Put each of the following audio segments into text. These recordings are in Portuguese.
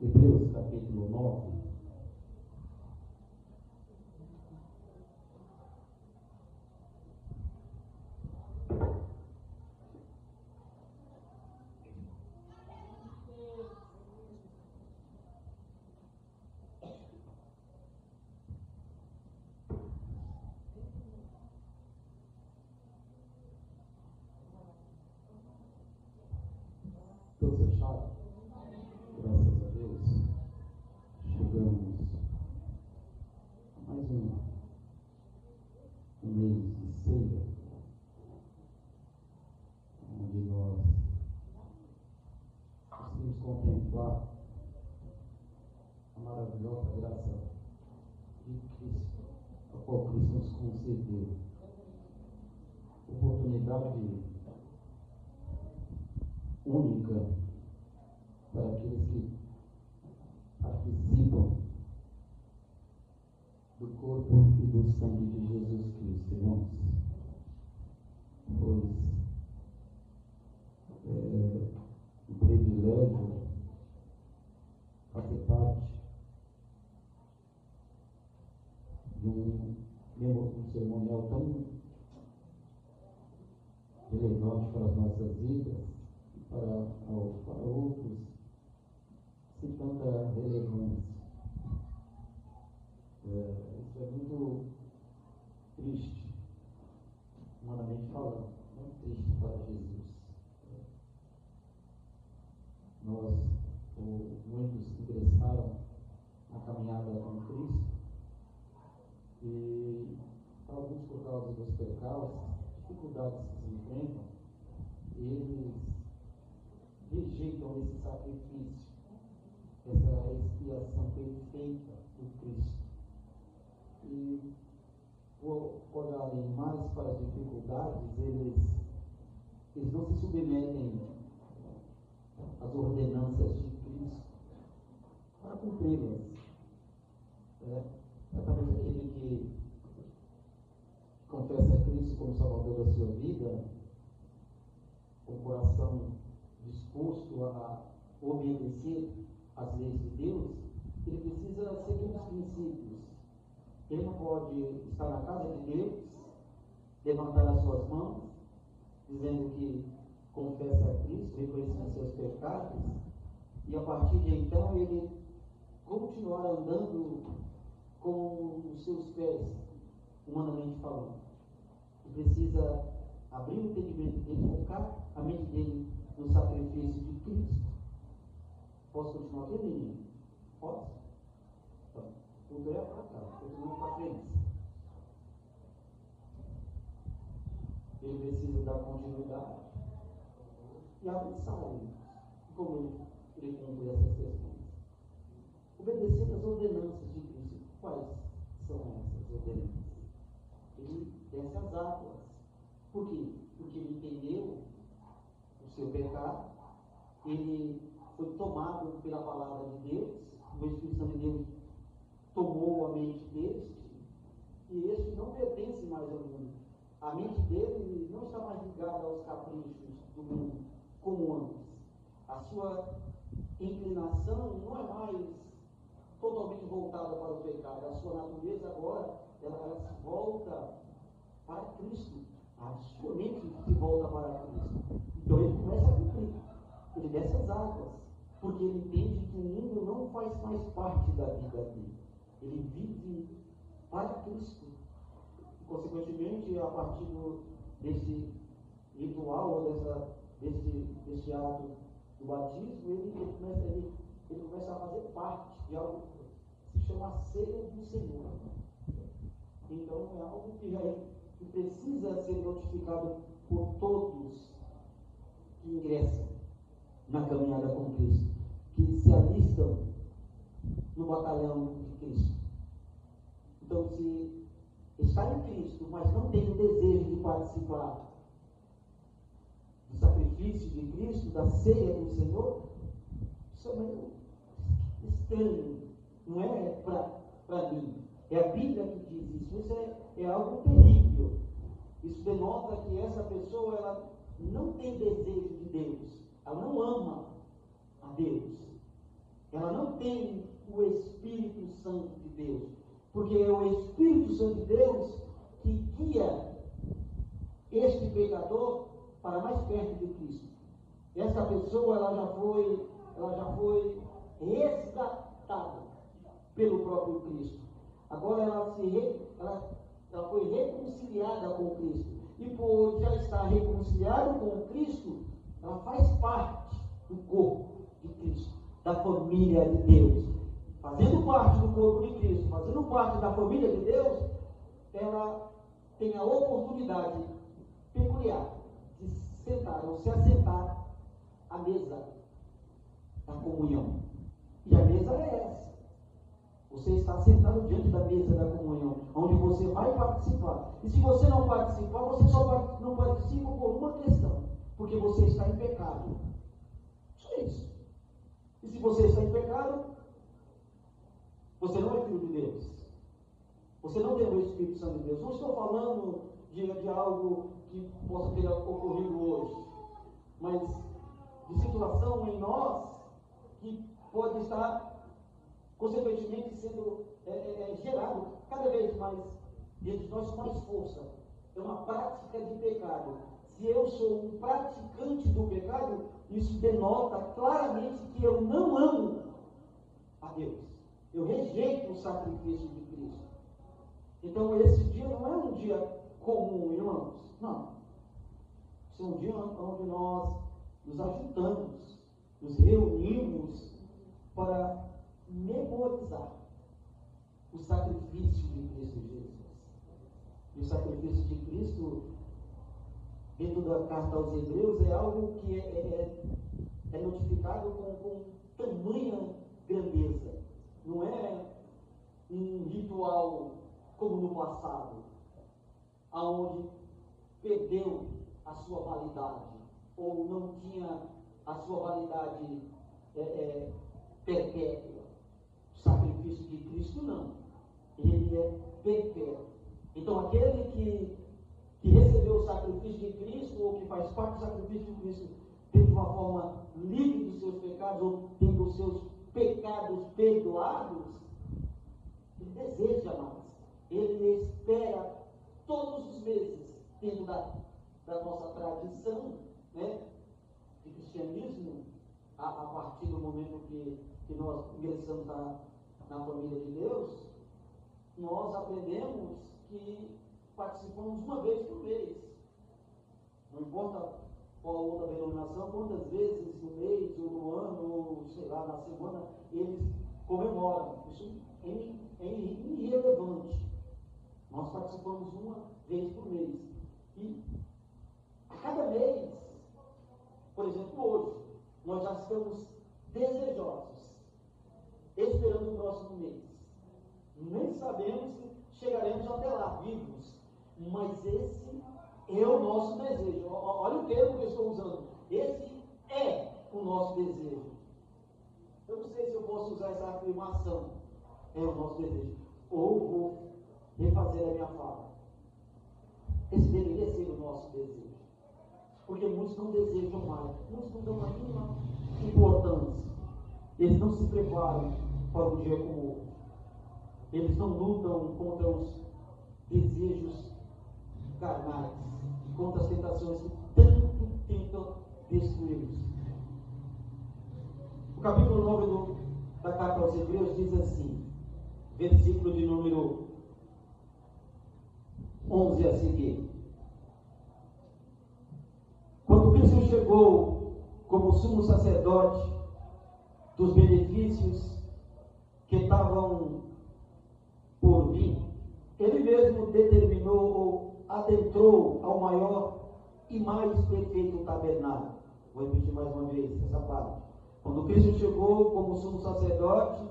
Hebreus capítulo 9. Todos acharam? Graças a Deus. Chegamos a mais um mês de ceia, onde nós conseguimos contemplar a maravilhosa graça de Cristo, a qual Cristo nos concedeu. Oportunidade única para aqueles que participam do corpo e do sangue de Jesus Cristo, irmãos. Pois um privilégio fazer parte de um cerimonial tão relevante para as nossas vidas, para outros, sem tanta relevância. Isso é muito triste, humanamente falando, muito triste para Jesus. Muitos ingressaram na caminhada com Cristo e, alguns por causa dos pecados, dificuldades que se enfrentam, eles rejeitam esse sacrifício, essa expiação perfeita do Cristo. E, por olharem mais para as dificuldades, eles não se submetem às ordenanças de Cristo para cumpri-las. Talvez aquele que confessa Cristo como Salvador da sua vida, com o coração disposto a obedecer às leis de Deus, ele precisa seguir os princípios. Ele não pode estar na casa de Deus, levantar as suas mãos, dizendo que confessa a Cristo, reconhecendo seus pecados, e a partir de então ele continuar andando com os seus pés, humanamente falando. Ele precisa abrir o entendimento dele, focar a mente dele no sacrifício de Cristo. Posso continuar aqui, menino? Posso? Então, tudo é para cá, tudo para frente. Ele precisa dar continuidade e avançar como ele cumpre essas questões. Obedecer às ordenanças de Cristo. Quais são essas ordenanças? Ele desce as águas. Por quê? Porque ele entendeu o seu pecado, ele foi tomado pela palavra de Deus, o Espírito Santo de Deus tomou a mente deste, e este não pertence mais ao mundo. A mente dele não está mais ligada aos caprichos do mundo, como antes. A sua inclinação não é mais totalmente voltada para o pecado. A sua natureza agora, ela se volta para Cristo. A sua mente se volta para Cristo. Então ele começa a cumprir. Ele desce as águas, porque ele entende que o mundo não faz mais parte da vida dele. Ele vive para Cristo. E, consequentemente, a partir desse ritual, ou desse ato do batismo, ele começa a fazer parte de algo que se chama ceia do Senhor. Então é algo que precisa ser notificado por todos que ingressam na caminhada com Cristo, que se alistam no batalhão de Cristo. Então, se está em Cristo, mas não tem o desejo de participar do sacrifício de Cristo, da ceia do Senhor, isso é meio estranho, não é para mim. É a Bíblia que diz isso. Isso é algo terrível. Isso denota que essa pessoa ela não tem desejo de Deus, ela não ama a Deus, ela não de Deus. Porque é o Espírito Santo de Deus que guia este pecador para mais perto de Cristo. Essa pessoa ela já foi resgatada pelo próprio Cristo. Agora ela foi reconciliada com Cristo. E por já estar reconciliada com Cristo, ela faz parte do corpo de Cristo, da família de Deus. Fazendo parte do corpo de Cristo, fazendo parte da família de Deus, ela tem a oportunidade peculiar de sentar ou se assentar à mesa da comunhão. E a mesa é essa. Você está sentado diante da mesa da comunhão, onde você vai participar. E se você não participar, você só não participa por uma questão, porque você está em pecado. Só isso. E se você está em pecado, você não é filho de Deus. Você não tem o Espírito Santo de Deus. Não estou falando de algo que possa ter ocorrido hoje, mas de situação em nós que pode estar consequentemente sendo gerado cada vez mais dentro de nós com mais força. É uma prática de pecado. Se eu sou um praticante do pecado, isso denota claramente que eu não amo a Deus. Eu rejeito o sacrifício de Cristo. Então esse dia não é um dia comum, irmãos. Não. Esse é um dia onde nós nos ajuntamos, nos reunimos para memorizar o sacrifício de Cristo Jesus. E o sacrifício de Cristo, dentro da carta aos Hebreus, é algo que é notificado com tamanha grandeza. Não é um ritual como no passado, aonde perdeu a sua validade, ou não tinha a sua validade perpétua. O sacrifício de Cristo não. Ele é perpétuo. Então aquele que recebeu o sacrifício de Cristo, ou que faz parte do sacrifício de Cristo, tem de uma forma livre dos seus pecados, ou tendo os seus pecados perdoados, ele deseja mais. Ele espera todos os meses, dentro da nossa tradição, né, de cristianismo, a partir do momento que nós ingressamos na família de Deus, nós aprendemos que participamos uma vez por mês. Não importa qual outra denominação, quantas vezes no mês, ou no ano, ou sei lá, na semana, eles comemoram. Isso é irrelevante. Nós participamos uma vez por mês. E a cada mês, por exemplo, hoje, nós já estamos desejosos, esperando o próximo mês. Nem sabemos se chegaremos até lá vivos, mas esse é o nosso desejo. Olha o termo que eu estou usando. Esse é o nosso desejo. Eu não sei se eu posso usar essa afirmação. É o nosso desejo. Ou vou refazer a minha fala. Esse deveria ser o nosso desejo. Porque muitos não desejam mais. Muitos não dão a mínima importância. Eles não se preparam para um dia como hoje. Eles não lutam contra os desejos carnais, contra as tentações que tanto tentam destruí-los. O capítulo 9 da carta aos Hebreus diz assim, versículo de número 11 a seguir. Quando Cristo chegou como sumo sacerdote dos benefícios que estavam por vir, ele mesmo determinou ou adentrou ao maior e mais perfeito tabernáculo. Vou repetir mais uma vez essa parte. Quando Cristo chegou como sumo sacerdote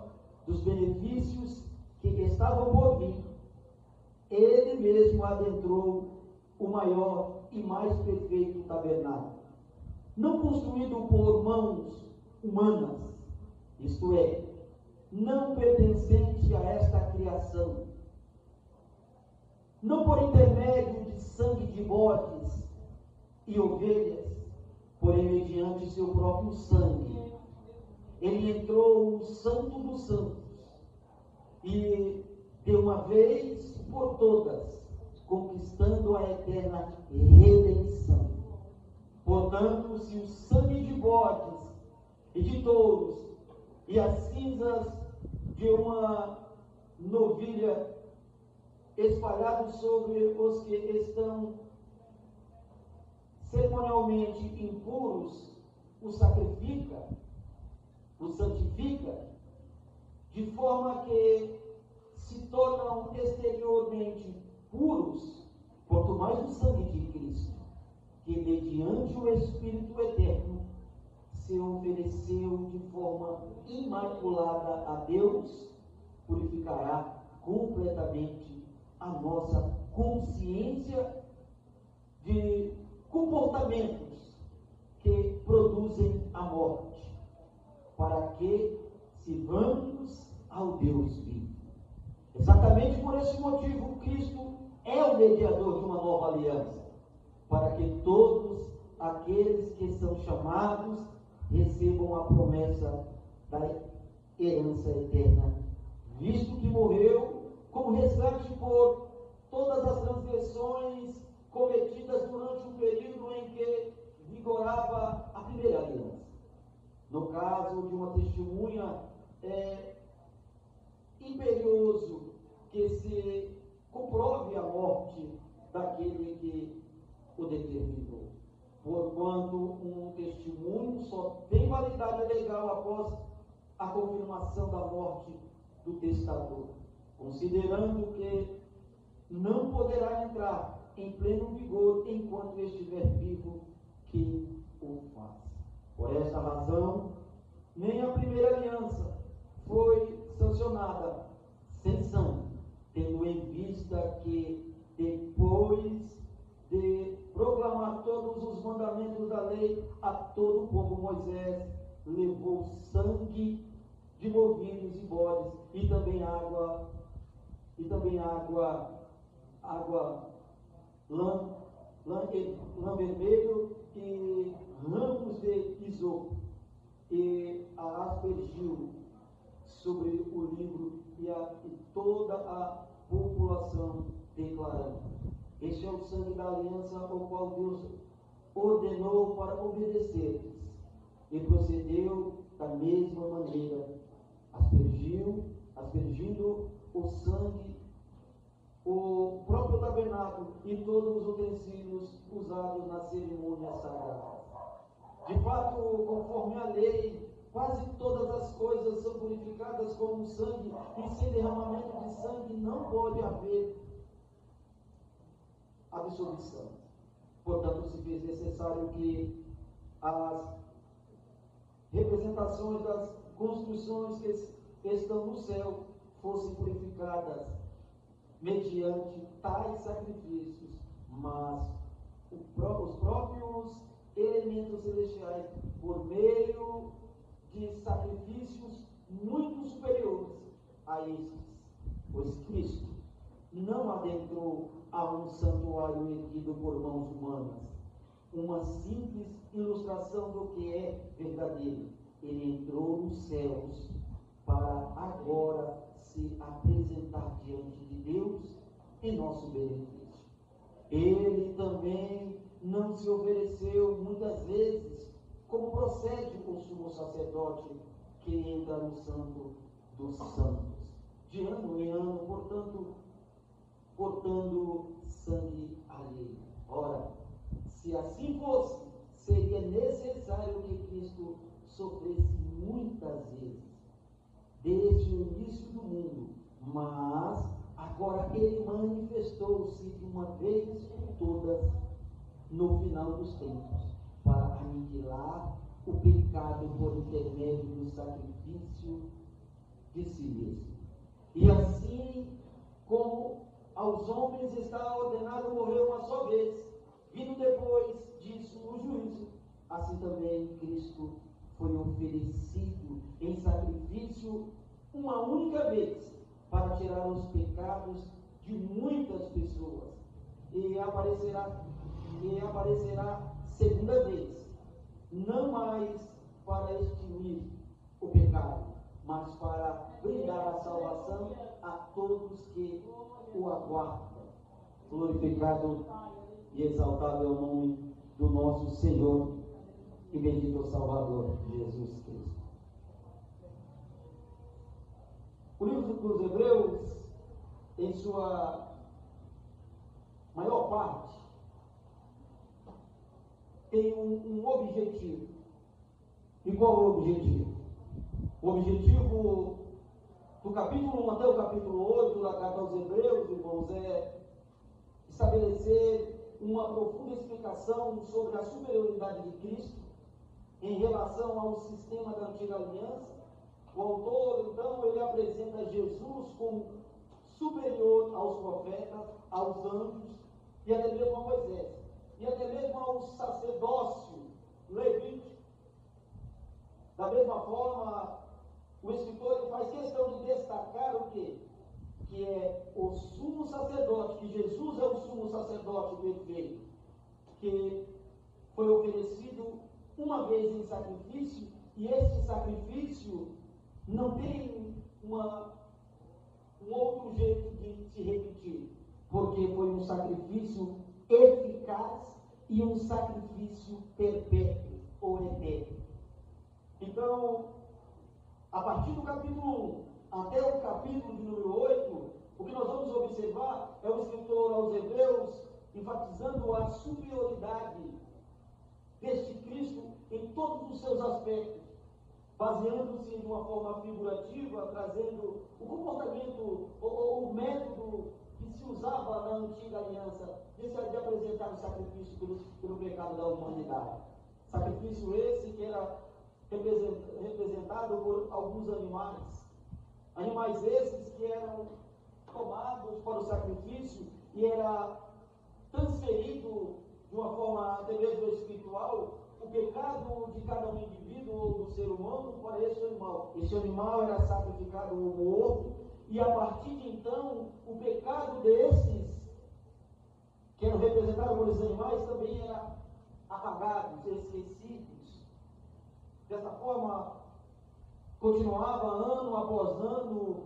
dos benefícios que estavam por vir, ele mesmo adentrou o maior e mais perfeito tabernáculo, não construído por mãos humanas, isto é, não pertencente a esta criação, não por intermédio de sangue de bodes e ovelhas, porém mediante seu próprio sangue. Ele entrou no Santo dos Santos, e de uma vez por todas, conquistando a eterna redenção. Portanto, se o sangue de bodes e de touros e as cinzas de uma novilha espalhados sobre os que estão cerimonialmente impuros, o sacrifica, o santifica, de forma que se tornam exteriormente puros, quanto mais o sangue de Cristo, que mediante o Espírito Eterno se ofereceu de forma imaculada a Deus, purificará completamente a nossa consciência de comportamentos que produzem a morte, para que sirvamos ao Deus vivo. Exatamente por esse motivo, Cristo é o mediador de uma nova aliança, para que todos aqueles que são chamados recebam a promessa da herança eterna, visto que morreu como resgate por todas as transgressões cometidas durante o período em que vigorava a primeira aliança. No caso de uma testemunha, é imperioso que se comprove a morte daquele que o determinou, porquanto um testemunho só tem validade legal após a confirmação da morte do testador, considerando que não poderá entrar em pleno vigor enquanto estiver vivo que o faz. Por esta razão, nem a primeira aliança foi sancionada sem sangue, tendo em vista que depois de proclamar todos os mandamentos da lei a todo o povo, Moisés levou sangue de novilhos e bodes e também água lã vermelho e ramos de isopo, e a aspergiu sobre o livro e toda a população, declarando: este é o sangue da aliança, ao qual Deus ordenou para obedecer-lhes. E procedeu da mesma maneira, aspergindo o sangue, o próprio tabernáculo e todos os utensílios usados na cerimônia sagrada. De fato, conforme a lei, quase todas as coisas são purificadas com o sangue, e sem derramamento de sangue não pode haver absolvição. Portanto, se fez necessário que as representações das construções que estão no céu fossem purificadas mediante tais sacrifícios, mas os próprios elementos celestiais, por meio de sacrifícios muito superiores a estes, pois Cristo não adentrou a um santuário erguido por mãos humanas, uma simples ilustração do que é verdadeiro. Ele entrou nos céus para agora se apresentar diante de Deus em nosso benefício. Ele também não se ofereceu muitas vezes, como procede o sumo sacerdote que entra no santo dos santos, de ano em ano, portando sangue alheio. Ora, se assim fosse, seria necessário que Cristo sofresse muitas vezes, desde o início do mundo, mas agora ele manifestou-se de uma vez por todas no final dos tempos, para aniquilar o pecado por intermédio do sacrifício de si mesmo. E assim como aos homens está ordenado morrer uma só vez, vindo depois disso o juízo, assim também Cristo foi oferecido em sacrifício uma única vez para tirar os pecados de muitas pessoas, e aparecerá segunda vez, não mais para extinguir o pecado, mas para brindar a salvação salvação a todos que o aguardam. Glorificado e exaltado é o nome do nosso Senhor e bendito o Salvador, Jesus Cristo. O livro dos Hebreus, em sua maior parte, tem um objetivo. E qual é o objetivo? O objetivo do capítulo 1 até o capítulo 8 da carta aos Hebreus, irmãos, é estabelecer uma profunda explicação sobre a superioridade de Cristo em relação ao sistema da antiga aliança. O autor, então, ele apresenta Jesus como superior aos profetas, aos anjos e até mesmo a Moisés, e até mesmo ao sacerdócio levítico. Da mesma forma, o escritor faz questão de destacar o quê? Que é o sumo sacerdote, que Jesus é o sumo sacerdote perfeito, que foi oferecido uma vez em sacrifício, e esse sacrifício não tem um outro jeito de se repetir, porque foi um sacrifício eficaz e um sacrifício perpétuo ou eterno. Então, a partir do capítulo 1 até o capítulo de número 8, o que nós vamos observar é o escritor aos Hebreus enfatizando a superioridade deste Cristo em todos os seus aspectos, baseando-se de uma forma figurativa, trazendo o comportamento ou o método que se usava na antiga aliança de apresentar o sacrifício pelo pecado da humanidade. Sacrifício esse que era representado por alguns animais. Animais esses que eram tomados para o sacrifício e era transferido de uma forma até mesmo espiritual o pecado de cada um indivíduo ou do ser humano para esse animal. Esse animal era sacrificado ou morto, e a partir de então o pecado desses que eram representados por esses animais também era apagado, esquecidos. Dessa forma, continuava ano após ano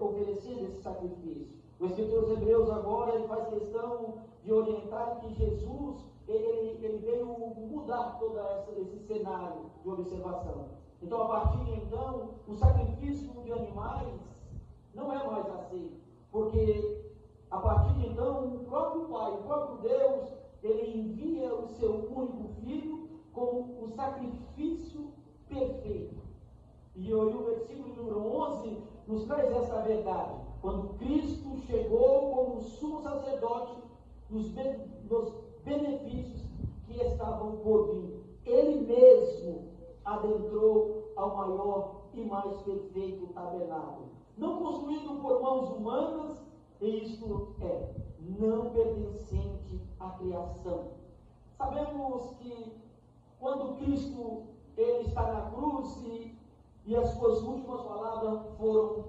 oferecendo esse sacrifício. O escritor dos Hebreus agora ele faz questão de orientar que Jesus ele veio mudar todo esse cenário de observação. Então, a partir de então, o sacrifício de animais não é mais aceito, porque a partir de então, o próprio Pai, o próprio Deus, ele envia o seu único Filho como o sacrifício perfeito. E o versículo número 11 nos traz essa verdade. Quando Cristo chegou como sumo sacerdote nos benefícios que estavam por vir, Ele mesmo adentrou ao maior e mais perfeito tabernáculo, não construído por mãos humanas, e isto é, não pertencente à criação. Sabemos que quando Cristo ele está na cruz e as suas últimas palavras foram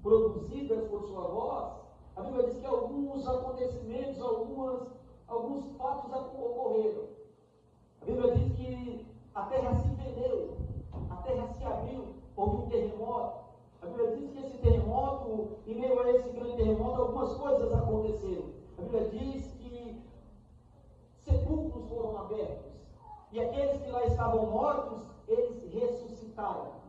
produzidas por sua voz, a Bíblia diz que alguns acontecimentos, alguns fatos ocorreram. A Bíblia diz que a terra se fendeu, a terra se abriu, houve um terremoto. A Bíblia diz que esse terremoto, em meio a esse grande terremoto, algumas coisas aconteceram. A Bíblia diz que sepulcros foram abertos, e aqueles que lá estavam mortos, eles ressuscitaram.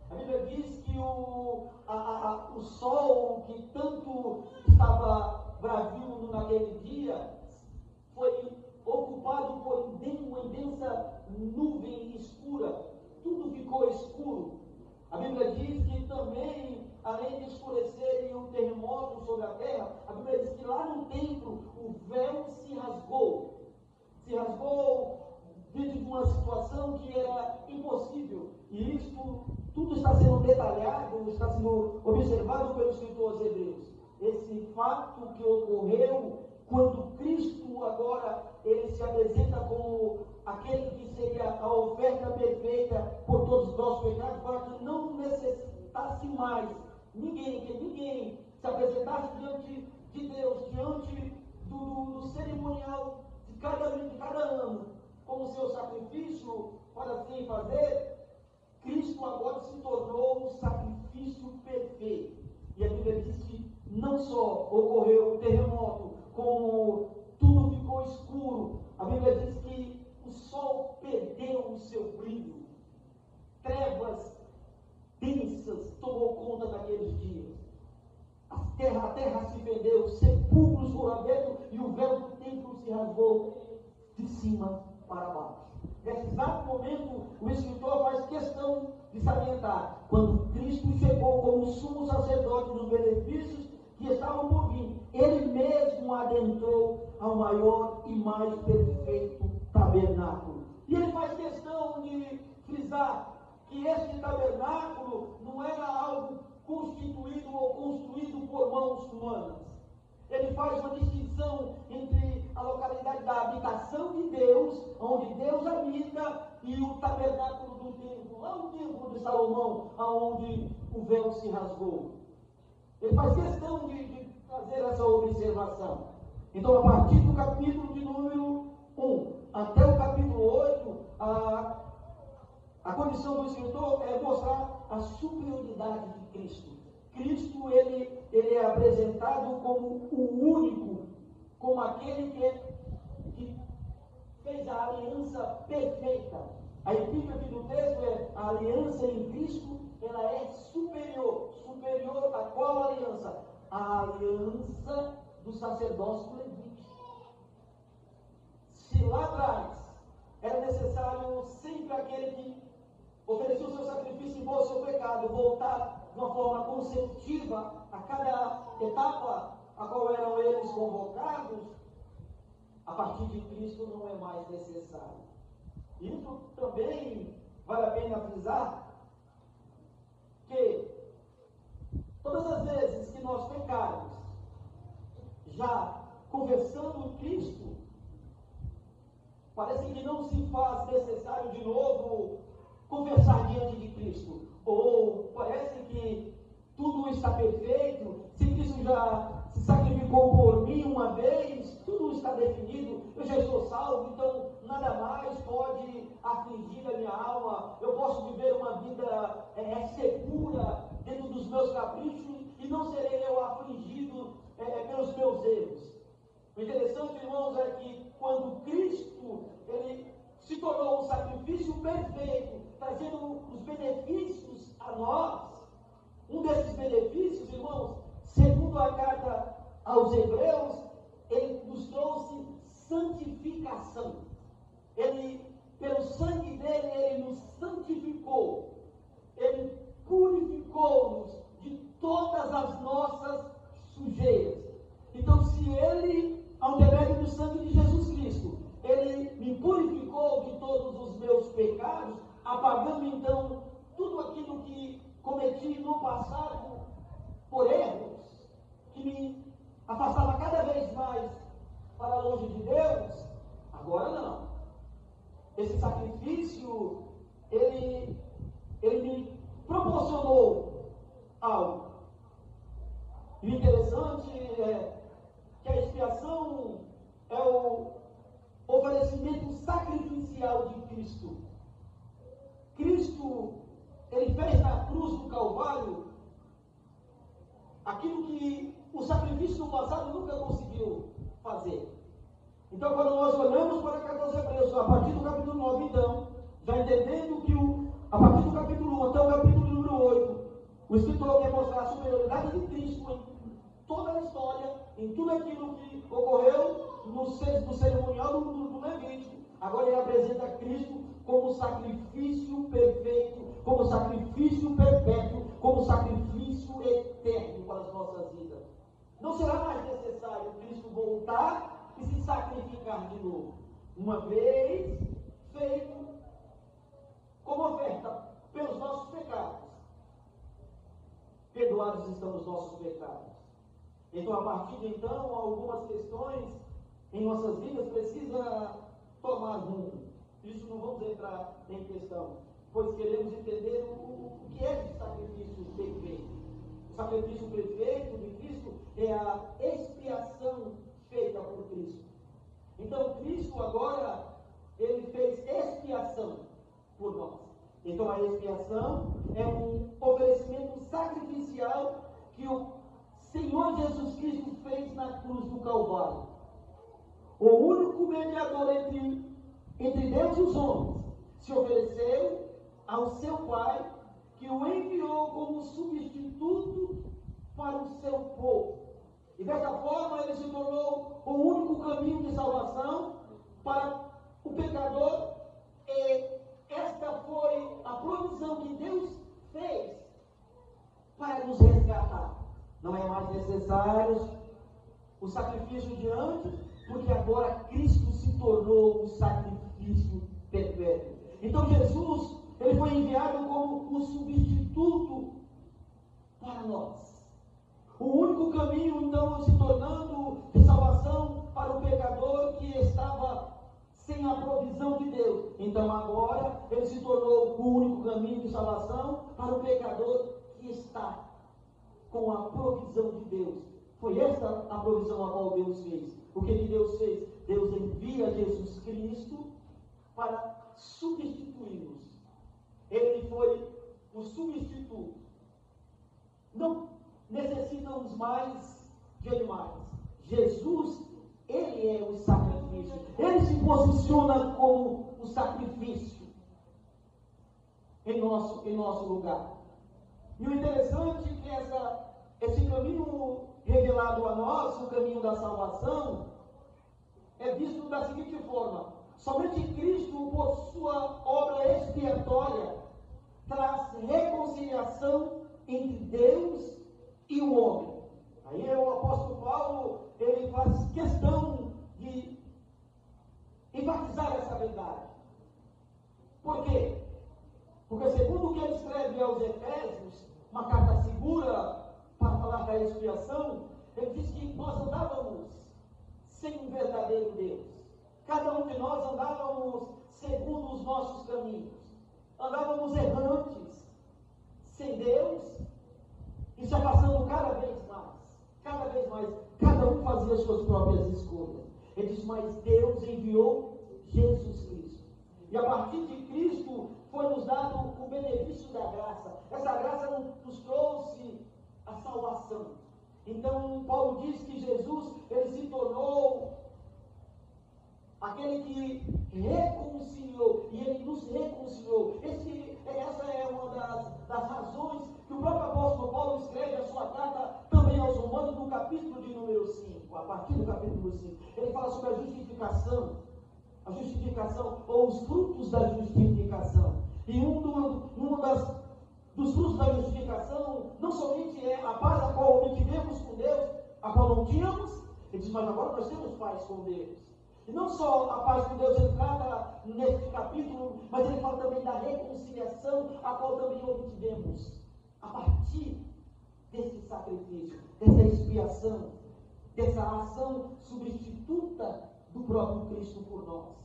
A Bíblia diz que o sol, que tanto estava bravio naquele dia, foi ocupado por uma imensa nuvem escura. Tudo ficou escuro. A Bíblia diz que também, além de escurecer e um terremoto sobre a terra, a Bíblia diz que lá no templo o véu se rasgou. Se rasgou dentro de uma situação que era impossível. E isto tudo está sendo detalhado, está sendo observado pelo escritor aos Hebreus. Esse fato que ocorreu quando Cristo agora ele se apresenta como aquele que seria a oferta perfeita por todos os nossos pecados, para que não necessitasse mais que ninguém se apresentasse diante de Deus, diante do cerimonial de cada ano, como seu sacrifício para assim fazer. Cristo agora se tornou um sacrifício perfeito. E a Bíblia diz que não só ocorreu o terremoto, como tudo ficou escuro. A Bíblia diz que o sol perdeu o seu brilho. Trevas densas tomou conta daqueles dias. A terra se fendeu, os sepulcros foram abertos e o véu do templo se rasgou de cima para baixo. Nesse exato momento, o escritor faz questão de salientar: quando Cristo chegou como sumo sacerdote dos benefícios que estavam por vir, ele mesmo adentrou ao maior e mais perfeito tabernáculo. E ele faz questão de frisar que este tabernáculo não era algo constituído ou construído por mãos humanas. Ele faz uma distinção entre a localidade da habitação de Deus, onde Deus habita, e o tabernáculo do templo, lá no templo de Salomão, onde o véu se rasgou. Ele faz questão de fazer essa observação. Então, a partir do capítulo de número 1 até o capítulo 8, a condição do escritor é mostrar a superioridade de Cristo. Cristo, ele é apresentado como o único, como aquele que fez a aliança perfeita. A epígrafe do texto é: a aliança em Cristo, ela é superior. Superior a qual aliança? A aliança do sacerdócio levítico. Se lá atrás era necessário sempre aquele que oferecia o seu sacrifício embora o seu pecado, voltar de uma forma consecutiva a cada etapa a qual eram eles convocados, a partir de Cristo não é mais necessário. Isso também vale a pena frisar que todas as vezes que nós pecarmos, já confessando Cristo, parece que não se faz necessário de novo conversar diante de Cristo. Ou parece que tudo está perfeito, se Cristo já se sacrificou por mim uma vez, tudo está definido, eu já estou salvo, então nada mais pode afligir a minha alma, eu posso viver uma vida segura dentro dos meus caprichos e não serei eu afligido pelos meus erros. O interessante, irmãos, é que quando Cristo ele se tornou um sacrifício perfeito, trazendo os benefícios a nós, um desses benefícios, irmãos, segundo a carta aos Hebreus, ele nos trouxe santificação. Ele, pelo sangue dele, ele nos santificou. Ele purificou-nos de todas as nossas sujeiras. Então, se ele, ao intermédio do sangue de Jesus Cristo, ele me purificou de todos os meus pecados, apagando então tudo aquilo que cometi no passado por erros, que me afastava cada vez mais para longe de Deus. Agora não. Esse sacrifício, ele me proporcionou algo. E o interessante é que a expiação é o oferecimento sacrificial de Cristo. Cristo, ele fez na cruz do Calvário aquilo que o sacrifício do passado nunca conseguiu fazer. Então, quando nós olhamos para a carta aos Hebreus, a partir do capítulo 9, então, já entendendo que a partir do capítulo 1 até o capítulo número 8, o escritor quer mostrar a superioridade de Cristo em toda a história, em tudo aquilo que ocorreu no cerimonial do Levítico. Agora ele apresenta Cristo como sacrifício perfeito, como sacrifício perpétuo, como sacrifício eterno para as nossas vidas. Não será mais necessário Cristo voltar e se sacrificar de novo. Uma vez feito como oferta pelos nossos pecados. Perdoados estão os nossos pecados. Então, a partir de então, algumas questões em nossas vidas precisam tomar rumo. Isso não vamos entrar em questão, pois queremos entender o que é esse sacrifício perfeito. O sacrifício perfeito de Cristo é a expiação feita por Cristo. Então, Cristo agora, ele fez expiação por nós. Então, a expiação é um oferecimento sacrificial que o Senhor Jesus Cristo fez na cruz do Calvário. O único mediador entre Deus e os homens se ofereceu ao seu Pai, que o enviou como substituto para o seu povo. E dessa forma ele se tornou o único caminho de salvação para o pecador. E esta foi a provisão que Deus fez para nos resgatar. Não é mais necessário o sacrifício de antes, porque agora Cristo se tornou o sacrifício perpétuo. Então Jesus, ele foi enviado como o substituto para nós. O único caminho, então, se tornando de salvação para o pecador que estava sem a provisão de Deus. Então agora ele se tornou o único caminho de salvação para o pecador que está com a provisão de Deus. Foi esta a provisão a qual Deus fez. O que Deus fez? Deus envia Jesus Cristo para substituir-nos. Ele foi o substituto. Não necessitamos mais de animais. Jesus, ele é o sacrifício. Ele se posiciona como o sacrifício em nosso lugar. E o interessante é que esse caminho revelado a nós, o caminho da salvação, é visto da seguinte forma: somente Cristo, por sua obra expiatória, traz reconciliação entre Deus e o homem. Aí o apóstolo Paulo, ele faz questão de enfatizar essa verdade. Por quê? Porque segundo o que ele escreve aos Efésios, uma carta segura para falar da expiação, ele diz que nós andávamos sem um verdadeiro Deus. Cada um de nós andávamos segundo os nossos caminhos. Andávamos errantes, sem Deus, e se afastando cada vez mais, cada um fazia as suas próprias escolhas. Ele diz, mas Deus enviou Jesus Cristo. E a partir de Cristo foi nos dado o benefício da graça. Essa graça nos trouxe a salvação. Então, Paulo diz que Jesus, ele se tornou aquele que reconciliou, e ele nos reconciliou. Essa é uma das razões que o próprio apóstolo Paulo escreve a sua carta também aos Romanos, no capítulo de número 5, a partir do capítulo 5. Ele fala sobre a justificação ou os frutos da justificação. E dos frutos da justificação, não somente é a paz a qual obtivemos com Deus, a qual não tínhamos, ele diz, mas agora nós temos paz com Deus. E não só a paz com Deus ele trata neste capítulo, mas ele fala também da reconciliação, a qual também obtivemos a partir desse sacrifício, dessa expiação, dessa ação substituta do próprio Cristo por nós.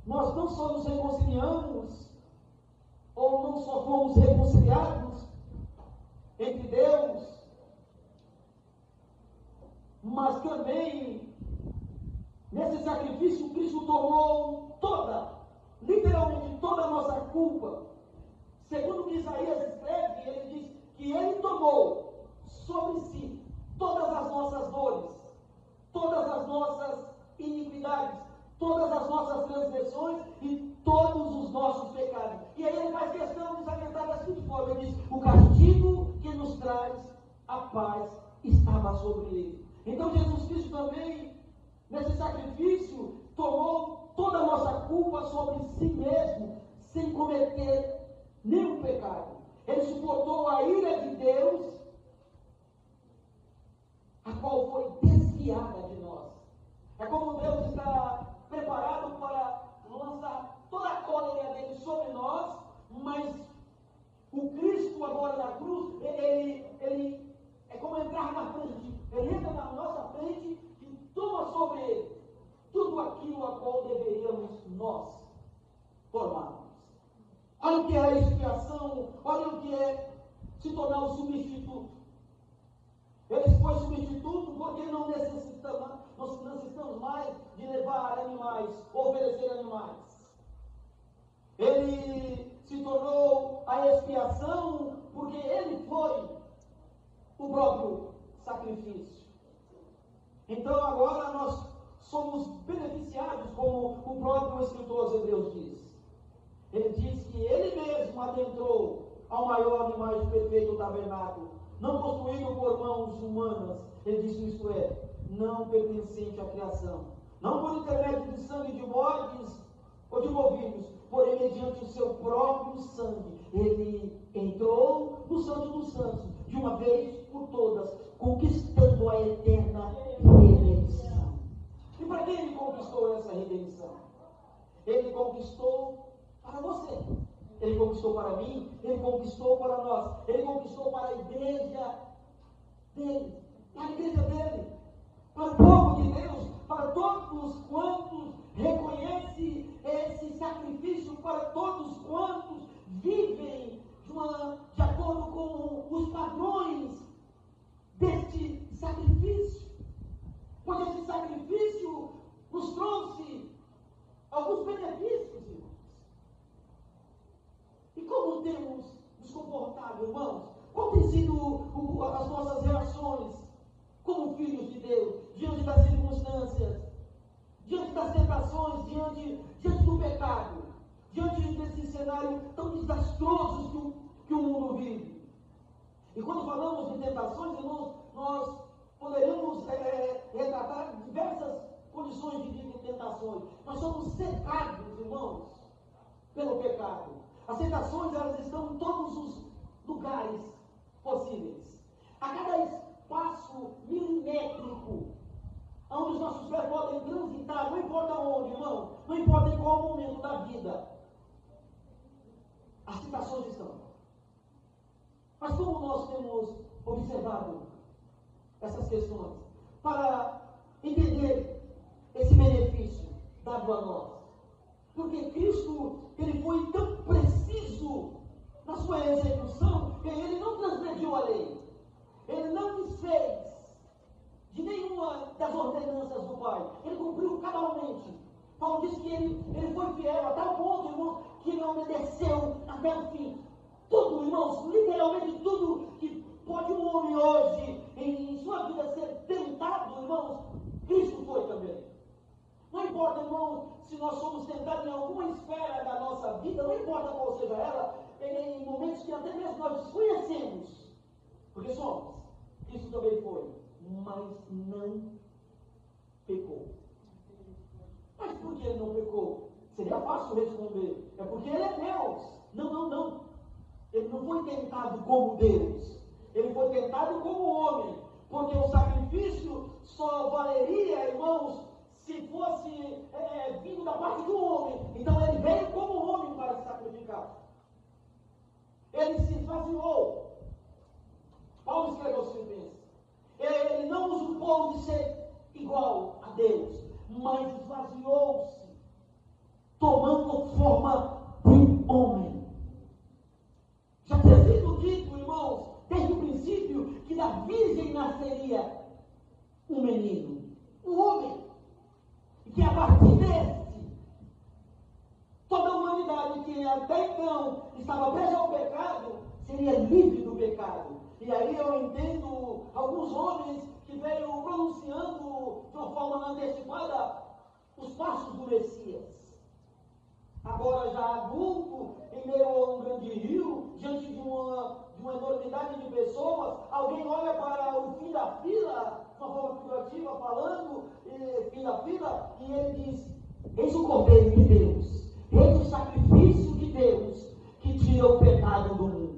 Nós não só nos reconciliamos, ou não só fomos reconciliados entre Deus, mas também nesse sacrifício Cristo tomou literalmente toda a nossa culpa. Segundo o que Isaías escreve, ele diz que ele tomou sobre si todas as nossas dores, todas as nossas iniquidades, todas as nossas transgressões e todos os nossos pecados. E aí ele faz questão de salientar da seguinte forma: ele diz, o castigo que nos traz a paz estava sobre ele. Então Jesus Cristo também, nesse sacrifício, tomou toda a nossa culpa sobre si mesmo, sem cometer nenhum pecado. Ele suportou a ira de Deus, a qual foi desviada de nós. É como Deus está preparado para lançar toda a cólera dele sobre nós, mas o Cristo agora na cruz, ele é como entrar na frente. Ele entra na nossa frente e toma sobre ele tudo aquilo a qual deveríamos nós tomarmos. Olha o que é a expiação, olha o que é se tornar o substituto. Ele foi substituto porque não necessitamos mais de levar animais, oferecer animais. Ele se tornou a expiação porque ele foi o próprio sacrifício. Então agora nós somos beneficiados, como o próprio escritor aos Hebreus diz. Ele diz que ele mesmo adentrou ao maior e mais perfeito tabernáculo, não construído por mãos humanas. Ele disse, isto é, não pertencente à criação, não por intermédio de sangue de bodes ou de novilhos, porém mediante o seu próprio sangue, ele entrou no Santo dos Santos, de uma vez por todas, conquistando a eterna redenção. E para quem ele conquistou essa redenção? Ele conquistou para você, ele conquistou para mim, ele conquistou para nós, ele conquistou para a igreja dele, para o povo de Deus, para todos quantos reconhecem esse sacrifício, para todos quantos vivem de acordo com os padrões deste sacrifício. Pois esse sacrifício nos trouxe alguns benefícios, irmãos. E como temos nos comportado, irmãos? Qual tem sido as nossas reações como filhos de Deus, diante das circunstâncias, diante das tentações, diante do pecado, diante desse cenário tão desastroso que o mundo vive? E quando falamos de tentações, irmãos, nós poderemos retratar diversas condições de vida e tentações. Nós somos cercados, irmãos, pelo pecado. As tentações, elas estão em todos os lugares possíveis. A cada espaço milimétrico onde os nossos pés podem transitar, não importa onde, irmão, não importa em qual momento da vida, as tentações estão. Mas como nós temos observado essas questões para entender esse benefício dado a nós? Porque Cristo, ele foi tão preciso na sua execução que ele não transgrediu a lei. Ele não desfez de nenhuma das ordenanças do Pai. Ele cumpriu cabalmente. Paulo diz que ele foi fiel a tal ponto, irmãos, que ele obedeceu até o fim. Tudo, irmãos, literalmente tudo que pode um homem hoje, em sua vida, ser tentado, irmãos, Cristo foi também. Não importa, irmão, se nós somos tentados em alguma esfera da nossa vida, não importa qual seja ela, em momentos que até mesmo nós desconhecemos, porque somos. Cristo também foi, mas não pecou. Mas por que ele não pecou? Seria fácil responder. É porque ele é Deus. Não. Ele não foi tentado como Deus. Ele foi tentado como homem. Porque o sacrifício só valeria, irmãos, se fosse vindo da parte do homem. Então ele veio como homem para se sacrificar. Ele se esvaziou. Paulo escreveu aos Filipenses. Ele não usurpou de ser igual a Deus, mas esvaziou-se, tomando forma de homem. Já tinha sido dito, irmãos, desde o princípio, que da virgem nasceria um menino, um homem, e que a partir deste, toda a humanidade que até então estava presa ao pecado, seria livre do pecado. E aí eu entendo alguns homens que veio pronunciando de uma forma antecipada os passos do Messias. Agora já adulto, em meio a um grande rio, diante de uma enormidade de pessoas, alguém olha para o fim da fila, de uma forma figurativa, falando, fim da fila, e ele diz: eis o Cordeiro de Deus, eis o sacrifício de Deus, que tira o pecado do mundo.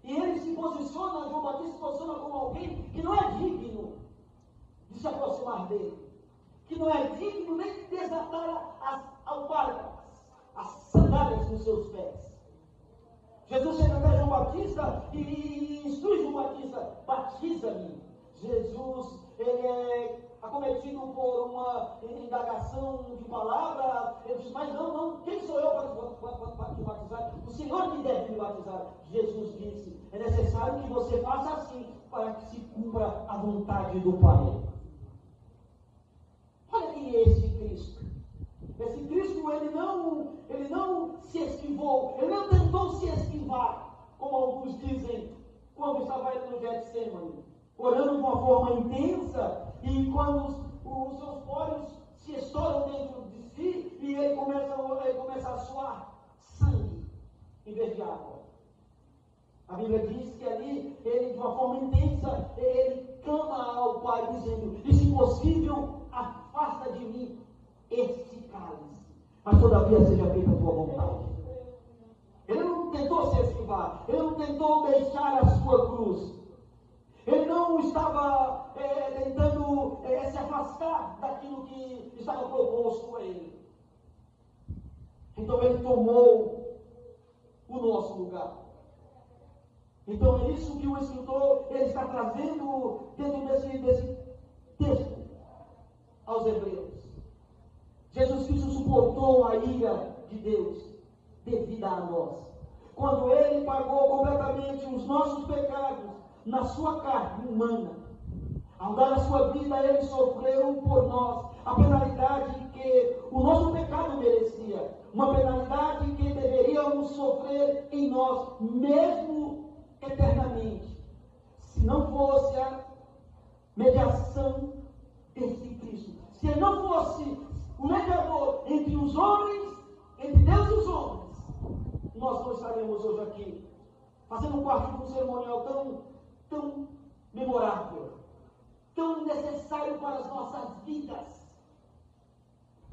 E ele se posiciona, João Batista se posiciona como alguém que não é digno de se aproximar dele, que não é digno nem de desatar as alparcas, as sandálias dos seus pés. Jesus chega até João Batista e instrui João Batista: batiza-me. Jesus, ele é acometido por uma indagação de palavra. Ele diz: mas não, quem sou eu para te batizar? O Senhor que deve me batizar. Jesus disse: é necessário que você faça assim, para que se cumpra a vontade do Pai. Olha quem é esse Cristo. Esse Cristo, ele não se esquivou, ele não tentou se esquivar, como alguns dizem, quando estava ele no Getsemane, orando de uma forma intensa, e quando os seus poros se estouram dentro de si, e ele começa a suar sangue em vez de água. A Bíblia diz que ali, ele de uma forma intensa, ele clama ao Pai, dizendo: e se possível, afasta de mim este cálice, mas todavia seja feita a tua vontade. Ele não tentou se esquivar, ele não tentou deixar a sua cruz, ele não estava tentando se afastar daquilo que estava proposto a ele. Então ele tomou o nosso lugar. Então é isso que o escritor ele está trazendo dentro desse texto aos Hebreus. Jesus Cristo suportou a ira de Deus devida a nós. Quando ele pagou completamente os nossos pecados na sua carne humana, ao dar a sua vida, ele sofreu por nós a penalidade que o nosso pecado merecia, uma penalidade que deveríamos sofrer em nós, mesmo eternamente, se não fosse a mediação desse Cristo, se ele não fosse o mediador entre os homens, entre Deus e os homens, nós não estaremos hoje aqui, fazendo parte de um cerimonial tão memorável, tão necessário para as nossas vidas,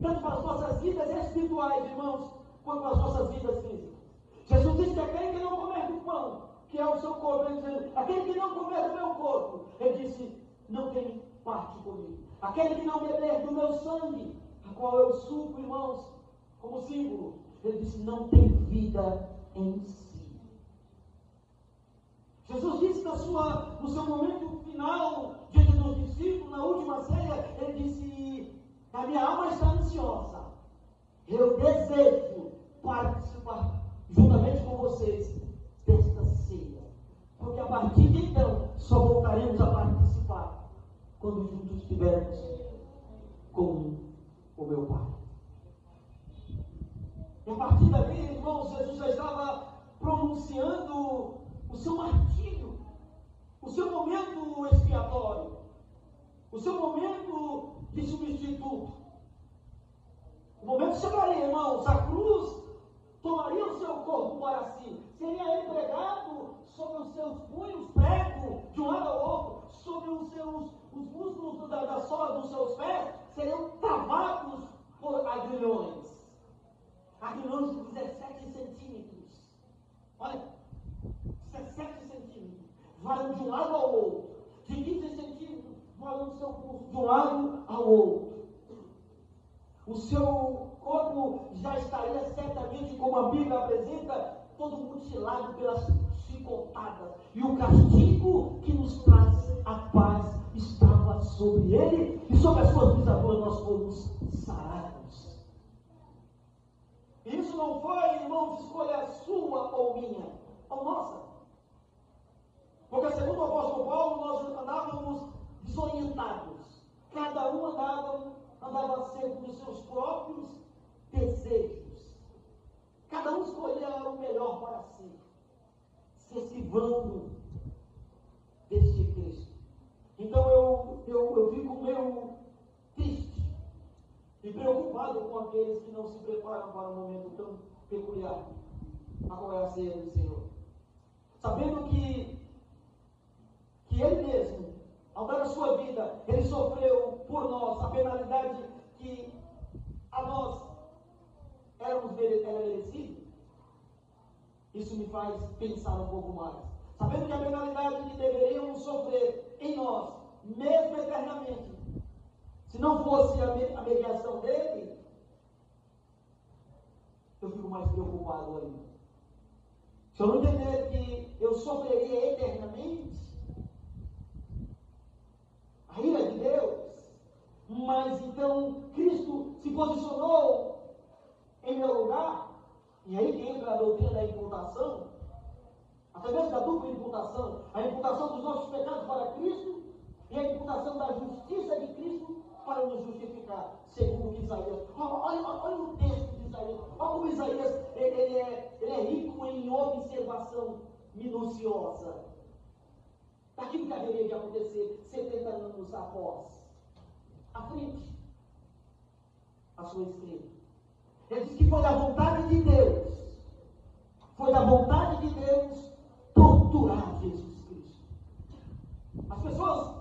tanto para as nossas vidas espirituais, irmãos, quanto para as nossas vidas físicas. Jesus disse que aquele que não comer do pão, que é o seu corpo, ele dizendo: aquele que não comer do meu corpo, ele disse, não tem parte comigo. Aquele que não beber do meu sangue, a qual eu suco, irmãos, como símbolo, ele disse, não tem vida em si. Jesus disse no seu momento final, diante dos discípulos, na última ceia, ele disse: a minha alma está ansiosa, eu desejo participar juntamente com vocês desta ceia, porque a partir de então só voltaremos a participar quando juntos estivermos com o meu Pai. E a partir dali, irmãos, Jesus já estava pronunciando o seu martírio, o seu momento expiatório, o seu momento de substituto. O momento chegaria, irmãos, a cruz tomaria o seu corpo para si, seria empregado sobre os seus punhos, prego de um lado ao outro, sobre os músculos da sola dos seus pés, seriam travados por agrilhões de 17 centímetros. Olha, 17 centímetros, variam de um lado ao outro, de 15 centímetros, variam do seu pulso de um lado ao outro. O seu corpo já estaria certamente, como a Bíblia apresenta, todo mutilado pelas chicotadas. E o castigo que nos traz a paz estava sobre ele, e sobre as suas pisaduras nós fomos sarados. Isso não foi, irmãos, escolha sua ou minha, ou nossa. Porque segundo o apóstolo Paulo, nós andávamos desorientados. Cada um andava segundo os seus próprios desejos. Cada um escolhia o melhor para si, se esquivando deste Cristo. Então eu fico meio triste e preocupado com aqueles que não se preparam para um momento tão peculiar, a qual é a ceia do Senhor. Sabendo que Ele mesmo, ao dar a sua vida, Ele sofreu por nós a penalidade que a nós era merecido. Isso me faz pensar um pouco mais. Sabendo que a penalidade que deveríamos sofrer em nós, mesmo eternamente, se não fosse a mediação dele, eu fico mais preocupado ainda. Se eu não entender que eu sofreria eternamente a ira de Deus, mas então Cristo se posicionou em meu lugar, e aí que entra a doutrina da imputação, até mesmo da dupla imputação, a imputação dos nossos pecados para Cristo e a imputação da justiça de Cristo para nos justificar, segundo Isaías. Olha o texto de Isaías, olha como Isaías ele é rico em observação minuciosa. daquilo que haveria de acontecer 70 anos após, à frente, a sua escrita. Ele diz que foi da vontade de Deus, torturar Jesus Cristo. As pessoas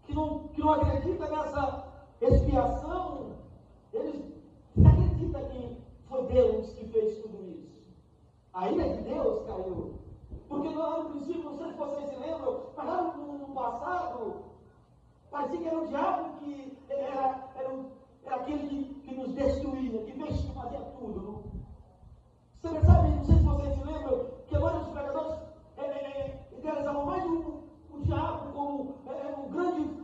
que não acreditam nessa expiação, eles acreditam que foi Deus que fez tudo isso. A ira de Deus caiu. Porque lá no princípio, não sei se vocês se lembram, mas lá no passado, parecia que era o diabo que era aquele que nos destruía, que mexia, fazia tudo. Você percebe, não sei se vocês se lembram, que agora os pregadores idealizavam mais o diabo como o grande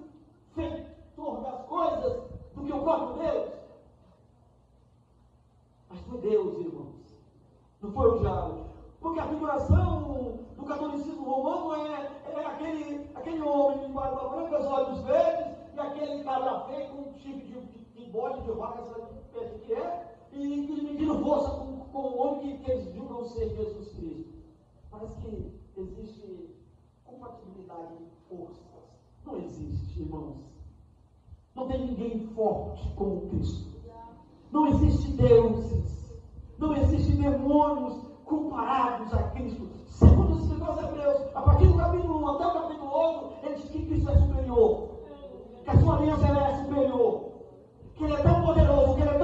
feitor das coisas do que o próprio Deus. Mas foi Deus, irmãos. Não foi o diabo. Porque a figuração do catolicismo romano é aquele homem de barba branca, os olhos verdes, e aquele cabra feio com um chifre de bode, de vaca, sabe o que é, e medindo força com o homem que eles julgam ser Jesus Cristo. Parece que existe compatibilidade de forças. Não existe, irmãos. Não tem ninguém forte como Cristo. Não existe deuses. Não existe demônios comparados a Cristo. Segundo os escritores hebreus, a partir do capítulo 1 até o capítulo 8, ele diz que Cristo é superior. Que a sua aliança é superior. Que ele é tão poderoso, que ele é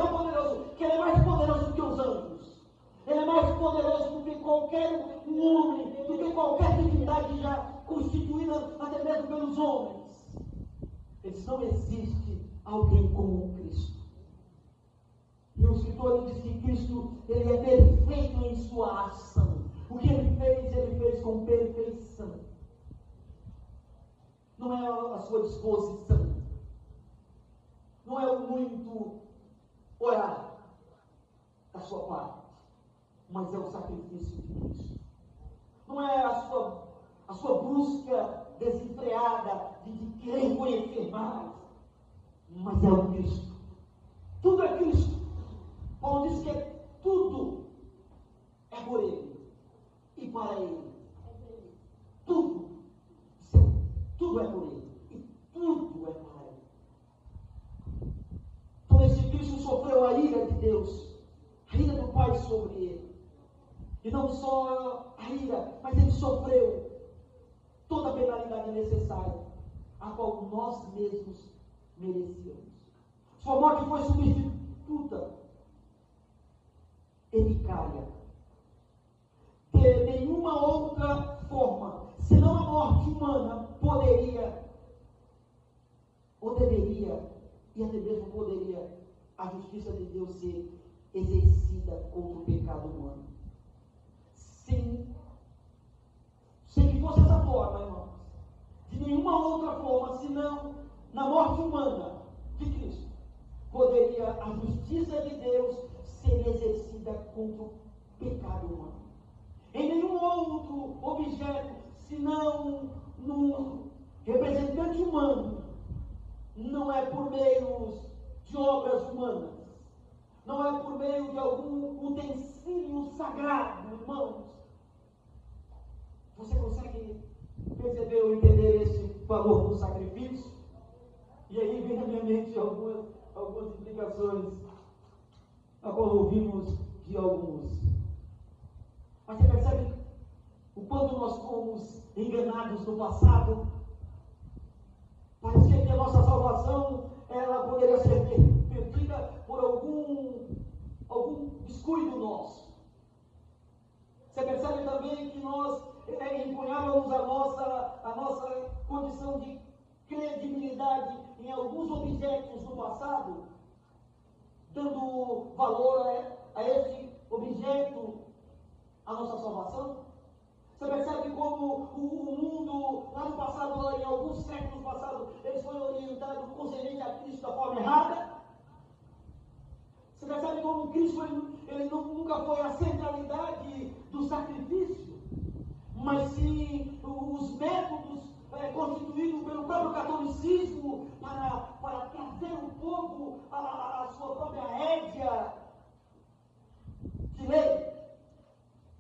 mais poderoso do que os anjos. Ele é mais poderoso do que qualquer homem, do que qualquer divindade já constituída até mesmo pelos homens. Ele diz, não existe alguém como Cristo. E o escritor diz que Cristo, ele é perfeito em sua ação. O que ele fez com perfeição. Não é a sua disposição. Não é o muito orar da sua parte, mas é o sacrifício de Cristo. Não é a sua busca desenfreada de querer conhecer mais, mas é o Cristo. Tudo é Cristo. Paulo diz que tudo é por Ele e para Ele. Tudo é por Ele e tudo é para Ele. Então esse Cristo sofreu a ira de Deus, a ira do Pai sobre Ele. E não só a ira, mas Ele sofreu toda a penalidade necessária, a qual nós mesmos merecíamos. Sua morte foi substituta, eficária. De nenhuma outra forma, senão a morte humana, poderia, ou deveria, e até mesmo poderia, a justiça de Deus ser exercida contra o pecado humano. Sem que fosse essa forma, irmãos. De nenhuma outra forma, senão na morte humana de Cristo, poderia a justiça de Deus ser exercida contra o pecado humano. Em nenhum outro objeto, senão no representante humano, não é por meio de obras humanas, não é por meio de algum utensílio sagrado, irmãos. Você consegue perceber ou entender esse valor do sacrifício? E aí vem na minha mente algumas implicações, a qual ouvimos de alguns. Mas você percebe o quanto nós fomos enganados no passado? Parecia que a nossa salvação ela poderia ser perdida por algum descuido nosso. Você percebe também que nós empunhávamos a nossa condição de credibilidade em alguns objetos do passado, dando valor a esse objeto, a nossa salvação. Você percebe como o mundo, lá no passado, lá em alguns séculos passados, eles foram orientados concernente a Cristo da forma errada? Você percebe como Cristo ele nunca foi a centralidade do sacrifício, mas sim os métodos constituídos pelo próprio catolicismo para trazer o povo à sua própria rédea de lei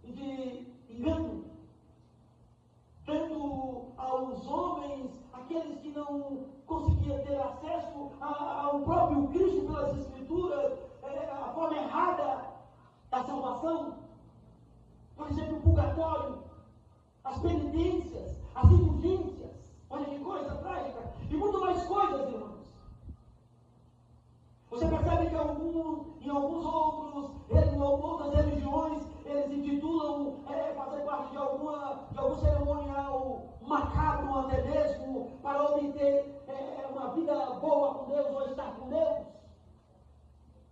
e de engano, dando aos homens por exemplo, o purgatório, as penitências, as indulgências. Olha que coisa trágica. E muito mais coisas, irmãos. Você percebe que em alguns outras religiões, eles intitulam fazer parte de algum cerimonial macabro até mesmo, para obter uma vida boa com Deus, ou estar com Deus,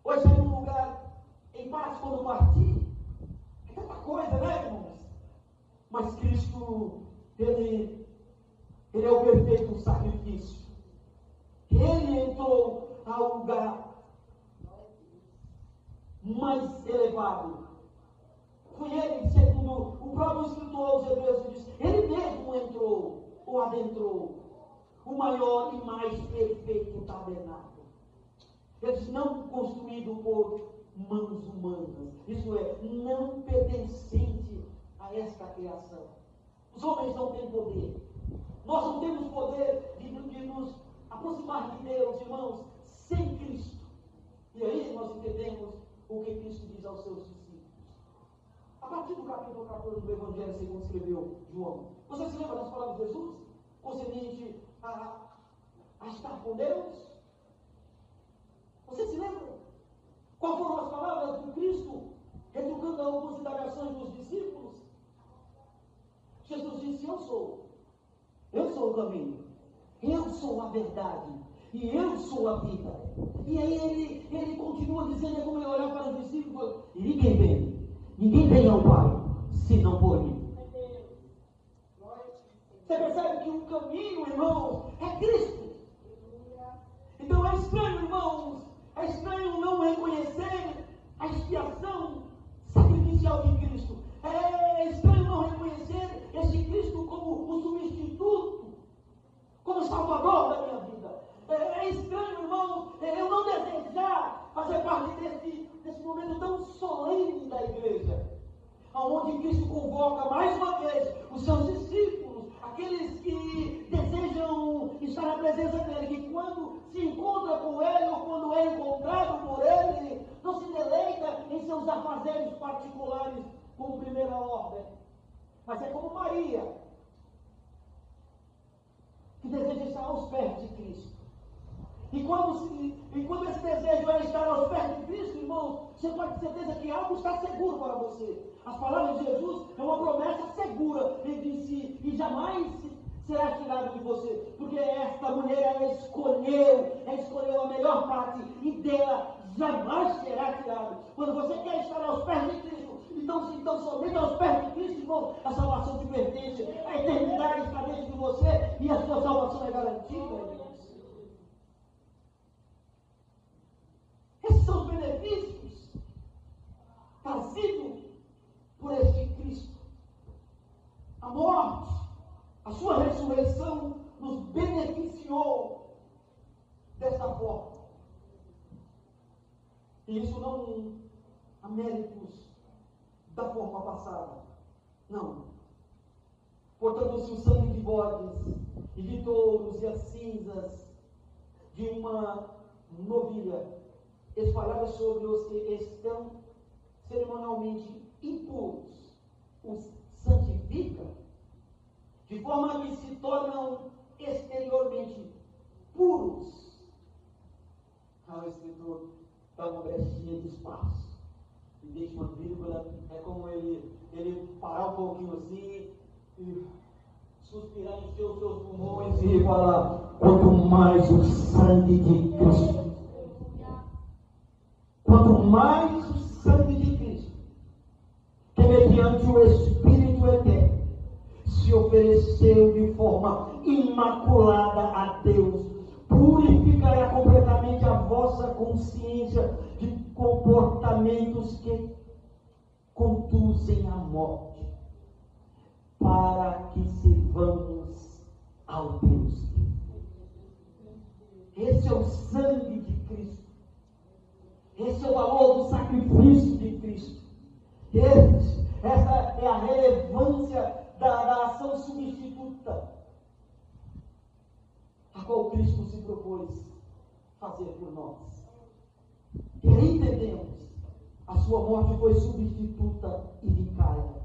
ou estar em um lugar em paz quando partir. É tanta coisa, né, irmãos? Mas Cristo, Ele é o perfeito sacrifício. Ele entrou ao lugar mais elevado. Foi ele, segundo o próprio escritor aos Hebreus, que diz, ele mesmo entrou, ou adentrou, o maior e mais perfeito tabernáculo. Ele diz, não construído por mãos humanas, isso é, não pertencente a esta criação. Os homens não têm poder. Nós não temos poder de nos aproximar de Deus, irmãos, sem Cristo. E aí nós entendemos o que Cristo diz aos seus discípulos. A partir do capítulo 14 do Evangelho, segundo escreveu João. Você se lembra das palavras de Jesus? Concernente a estar com Deus? Você se lembra? Quais foram as palavras do Cristo, retrucando algumas indagações dos discípulos? Jesus disse, eu sou o caminho, eu sou a verdade, e eu sou a vida. E aí ele continua dizendo, é como ele olhar para os discípulos, e ninguém vem ao Pai, senão por mim. Você percebe que o caminho, irmãos, é Cristo. Então é estranho, irmãos, é estranho não reconhecer a expiação sacrificial de Cristo. É estranho não reconhecer esse Cristo como o substituto, como salvador da minha vida. É estranho, irmão, eu não desejar fazer parte desse momento tão solene da igreja, onde Cristo convoca mais uma vez os seus discípulos, aqueles que desejam estar na presença dele, que quando se encontra com ele, ou quando é encontrado por ele, não se deleita em seus afazeres particulares como primeira ordem, mas é como Maria, que deseja estar aos pés de Cristo. E quando esse desejo é estar aos pés de Cristo, irmão, você pode ter certeza que algo está seguro para você. As palavras de Jesus é uma promessa segura. Ele disse, e jamais será tirado de você, porque esta mulher, ela escolheu a melhor parte, e dela jamais será tirado. Quando você quer estar aos pés de Cristo, então somente aos pés de Cristo, irmão, a salvação te pertence, a eternidade está dentro de você, e a sua salvação é garantida, irmãos. Esses são os benefícios trazidos por este Cristo. A morte, a sua ressurreição nos beneficiou desta forma. E isso não há méritos da forma passada. Não. Portanto, se o sangue de bodes e de touros e as cinzas de uma novilha espalhadas sobre os que estão cerimonialmente impuros, os santifica, de forma que se tornam exteriormente puros. O escritor dá uma brechinha de espaço e deixa uma vírgula, é como ele parar um pouquinho assim e suspirar, encher os seus pulmões e falar, quanto mais o sangue de Cristo, quanto mais o sangue de Cristo, que mediante o Espírito eterno se ofereceu de forma imaculada a Deus, purificará completamente a vossa consciência de comportamentos que conduzem à morte, para que sirvamos ao Deus vivo. Esse é o sangue de Cristo. Esse é o valor do sacrifício de Cristo. Essa é a relevância da ação substituta, a qual Cristo se propôs fazer por nós. E aí entendemos, a sua morte foi substituta e vicária.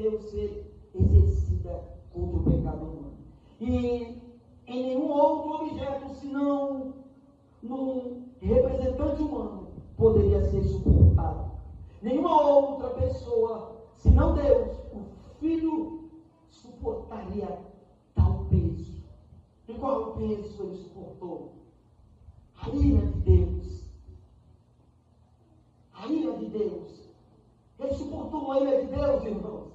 Deus ser exercida contra o pecado humano. E em nenhum outro objeto, senão num representante humano, poderia ser suportado. Nenhuma outra pessoa, senão Deus, o Filho, suportaria tal peso. E qual peso ele suportou? A ira de Deus. A ira de Deus. Ele suportou a ira de Deus, irmãos.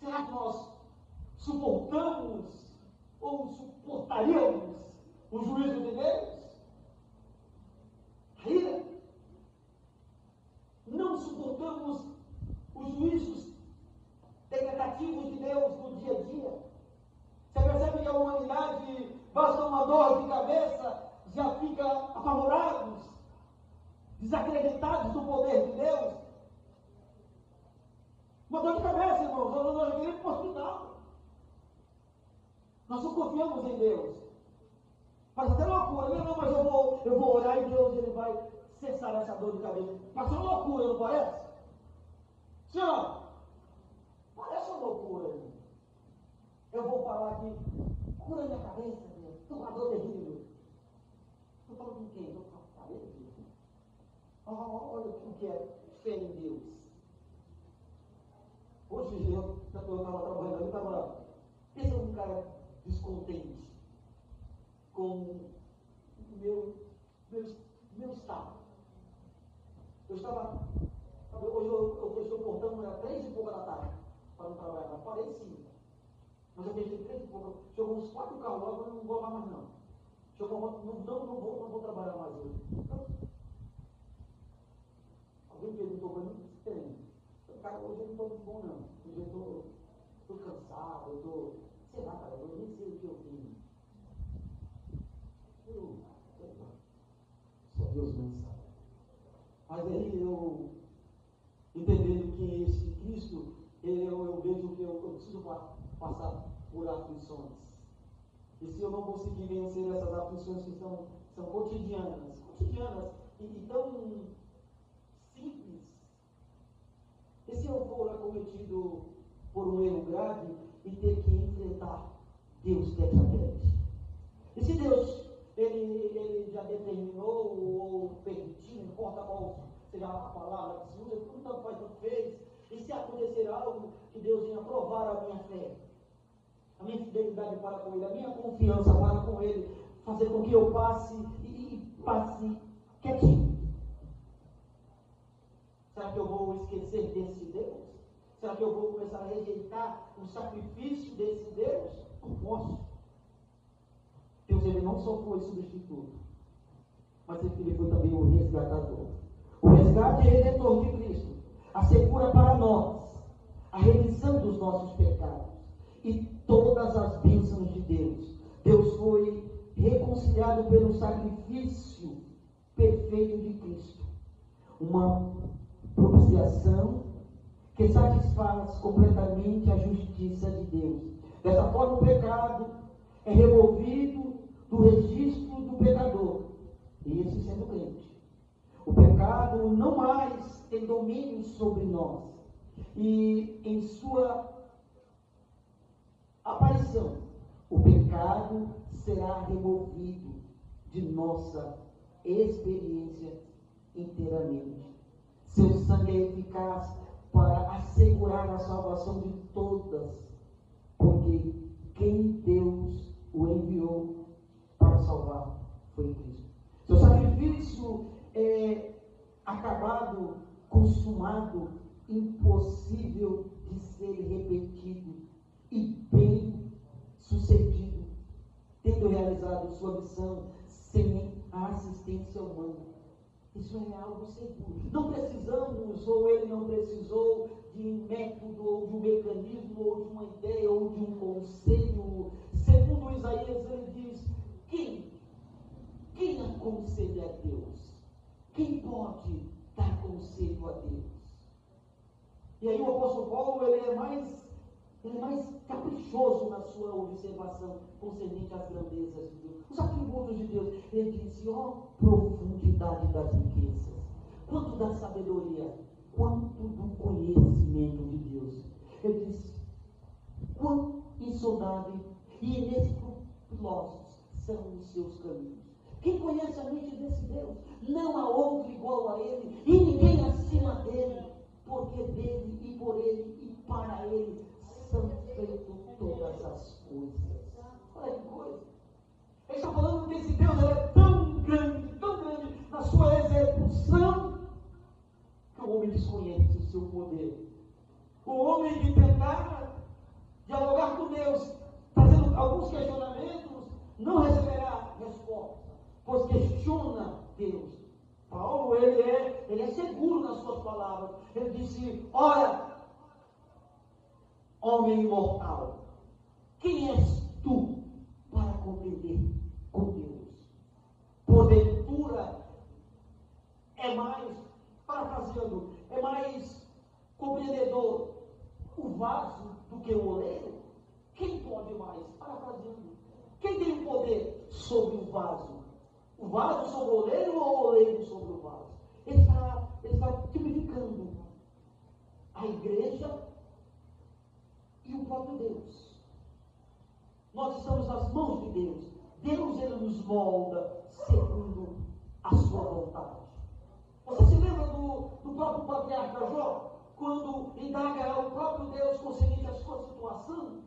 Será que nós suportamos ou suportaríamos o juízo de Deus? A ira? Não suportamos os juízos decretativos de Deus no dia a dia. Você percebe que a humanidade, basta uma dor de cabeça, já fica apavorados, desacreditados do poder de Deus. Uma dor de cabeça, irmãos, nós queremos ir para o hospital. Nós não confiamos em Deus. Faz até loucura, não, mas eu vou orar e Deus ele vai cessar essa dor de cabeça. Mas é uma loucura, não parece? Senhor, parece uma loucura, irmão. Eu vou falar aqui, cura minha cabeça, Deus. Estou com uma dor terrível. Estou falando com quem? Estou com a cabeça, Deus. Olha o que é fé em Deus. Hoje eu estava trabalhando, eu estava pensando um cara descontente com o meu estado. Hoje eu estou portando, era 3h30 da tarde para não trabalhar, mas parei 5. Mas eu pensei 3h30, chegou uns 4 carros lá, eu não vou lá mais não. Não vou trabalhar mais hoje. Alguém perguntou para mim, tem. Cara, hoje eu não estou muito bom não. Hoje eu estou cansado, eu estou, sei lá, cara, eu nem sei o que eu fiz. Só Deus mesmo sabe. Mas aí eu, entendendo que esse Cristo, eu vejo que eu preciso passar por aflições. E se eu não conseguir vencer essas aflições que são cotidianas e tão simples, e se eu for acometido por um erro grave e ter que enfrentar Deus tete a tete? E se Deus ele já determinou ou permitiu, não importa qual seja a palavra que se usa, tudo tanto faz, tanto fez, e se acontecer algo que Deus venha provar a minha fé, a minha fidelidade para com Ele, a minha confiança para com Ele, fazer com que eu passe quietinho. Será que eu vou esquecer desse Deus? Será que eu vou começar a rejeitar o sacrifício desse Deus? Não posso. Deus ele não só foi substituto, mas ele foi também o resgatador. O resgate e redentor de Cristo assegura para nós a remissão dos nossos pecados e todas as bênçãos de Deus. Deus foi reconciliado pelo sacrifício perfeito de Cristo. Uma propiciação que satisfaz completamente a justiça de Deus. Dessa forma, o pecado é removido do registro do pecador, e esse sendo crente. O pecado não mais tem domínio sobre nós, e em sua aparição, o pecado será removido de nossa experiência inteiramente. Seu sangue é eficaz para assegurar a salvação de todas, porque quem Deus o enviou para salvar foi Cristo. Seu sacrifício é acabado, consumado, impossível de ser repetido e bem sucedido, tendo realizado sua missão sem a assistência humana. Isso é algo seguro. Não precisamos, ou ele não precisou, de um método, ou de um mecanismo, ou de uma ideia, ou de um conselho. Segundo Isaías, ele diz: quem aconselha a Deus? Quem pode dar conselho a Deus? E aí o apóstolo Paulo, ele é mais caprichoso na sua observação concernente às grandezas de Deus, os atributos de Deus. Ele disse: ó profundidade das riquezas, quanto da sabedoria, quanto do conhecimento de Deus. Ele diz, quão insondável e inescrupulosos são os seus caminhos. Quem conhece a mente desse Deus? Não há outro igual a Ele, e ninguém acima dele, porque dele e por ele e para ele são feitas todas as coisas. Olha que coisa. Ele está falando que esse Deus é tão grande na sua execução, que o homem desconhece o seu poder. O homem que tentar dialogar com Deus, fazendo alguns questionamentos, não receberá resposta, pois questiona Deus. Paulo, ele é seguro nas suas palavras. Ele disse, ora, homem imortal, quem és tu para compreender com Deus? Porventura, é mais, parafraseando, é mais compreendedor o vaso do que o oleiro? Quem pode mais? Parafraseando. Quem tem o poder sobre o vaso? O vaso sobre o oleiro ou o oleiro sobre o vaso? Ele está tipificando a igreja e o próprio Deus. Nós estamos nas mãos de Deus. Deus, ele nos molda segundo a sua vontade. Você se lembra do próprio patriarca Jó? Quando indaga ao próprio Deus concernente a sua situação?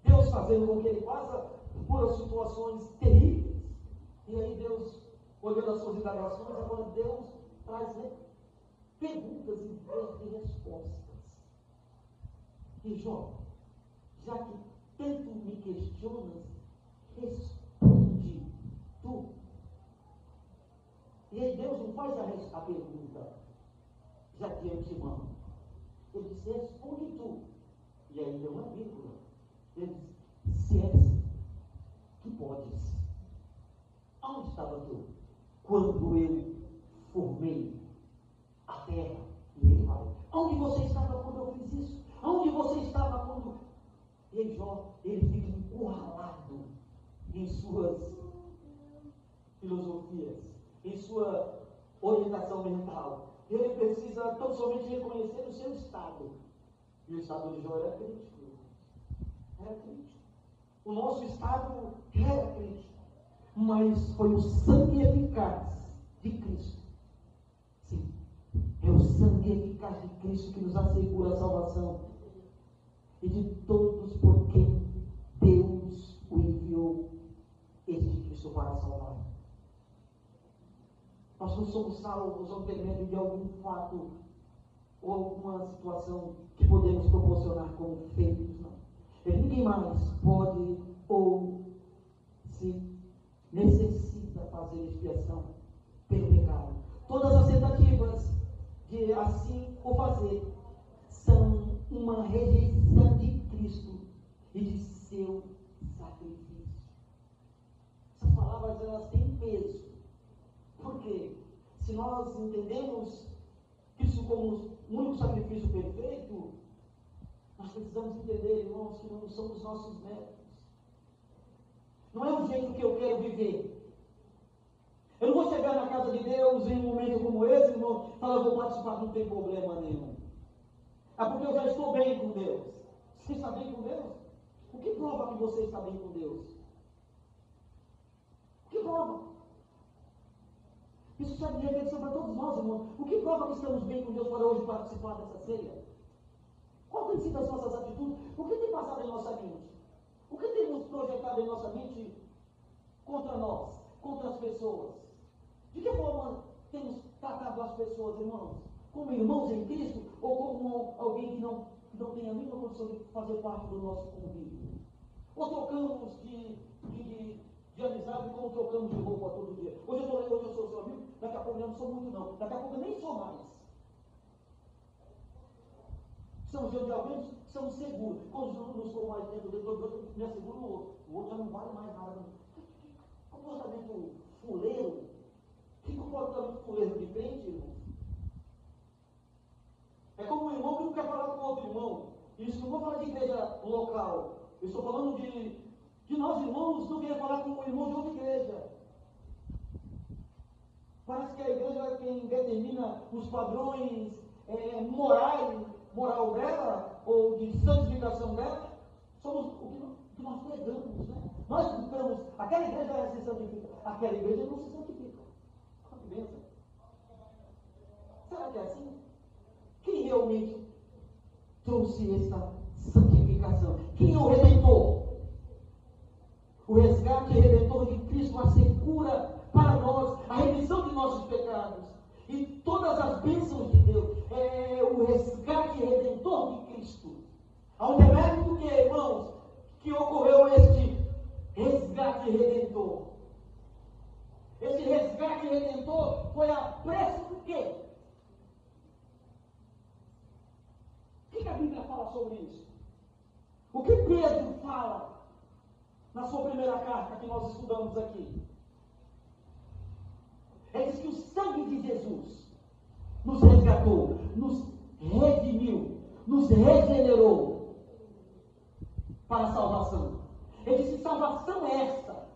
Deus fazendo com que ele passa por situações terríveis. E aí Deus, olhando as suas indagações, agora Deus traz perguntas em vez de respostas. E Jó, já que tanto me questionas, responde tu. E aí Deus não faz a pergunta já de antemão. Ele diz, responde tu. E aí deu uma vírgula. Ele diz, se és que podes. Onde estava tu? Quando eu formei a terra. E ele vai. Onde você estava quando eu fiz isso? Onde você estava quando... E aí Jó, ele fica encurralado em suas filosofias, em sua orientação mental. Ele precisa tão somente reconhecer o seu estado. E o estado de Jó era crítico. Era crítico. O nosso estado era crítico. Mas foi o sangue eficaz de Cristo. Sim, é o sangue eficaz de Cristo que nos assegura a salvação. E de todos por quem Deus o enviou, este Cristo para salvar. Nós não somos salvos ao depender de algum fato ou alguma situação que podemos proporcionar como feitos, não. Ninguém mais pode ou se necessita fazer expiação pelo pecado. Todas as tentativas de assim o fazer são uma rejeição de Cristo e de seu sacrifício. Essas palavras, elas têm peso. Por quê? Se nós entendemos Cristo como o único sacrifício perfeito, nós precisamos entender, irmãos, que não são os nossos métodos. Não é o jeito que eu quero viver. Eu não vou chegar na casa de Deus em um momento como esse, irmão, e falar, eu vou participar, não tem problema nenhum. É porque eu já estou bem com Deus. Você está bem com Deus? O que prova que você está bem com Deus? O que prova? Isso serve de reflexão para todos nós, irmãos. O que prova que estamos bem com Deus para hoje participar dessa ceia? Qual tem sido as nossas atitudes? O que tem passado em nossa mente? O que temos projetado em nossa mente contra nós, contra as pessoas? De que forma temos tratado as pessoas, irmãos? Como irmãos em Cristo ou como alguém que não tem a mínima condição de fazer parte do nosso convívio? Ou trocamos de amizade como trocamos de roupa todo dia? Hoje eu sou seu amigo, daqui a pouco eu não sou muito não, daqui a pouco eu nem sou mais. Somos de alguém, somos seguros. Quando os nos for mais dentro do outro, me asseguro no outro. O outro já não vale mais nada. Que comportamento fuleiro? Que comportamento fuleiro de crente, irmão? É como um irmão que não quer falar com outro irmão. Isso não vou falar de igreja local. Eu estou falando de nós irmãos não querem falar com o irmão de outra igreja. Parece que a igreja quem determina os padrões moral dela, ou de santificação dela, somos o que nós pregamos, né? Nós ficamos, aquela igreja se santifica, aquela igreja não se santifica. Olha que bênção. Será que é assim? Quem realmente trouxe essa santificação? Quem é o Redentor? O resgate redentor de Cristo assegura para nós a remissão de nossos pecados e todas as bênçãos de Deus. É o resgate redentor de Cristo. Há um demérito do que, irmãos, que ocorreu este resgate redentor? Esse resgate redentor foi a preço do quê? O que a Bíblia fala sobre isso? O que Pedro fala na sua primeira carta que nós estudamos aqui? Ele diz que o sangue de Jesus nos resgatou, nos redimiu, nos regenerou para a salvação. Ele diz que salvação é essa,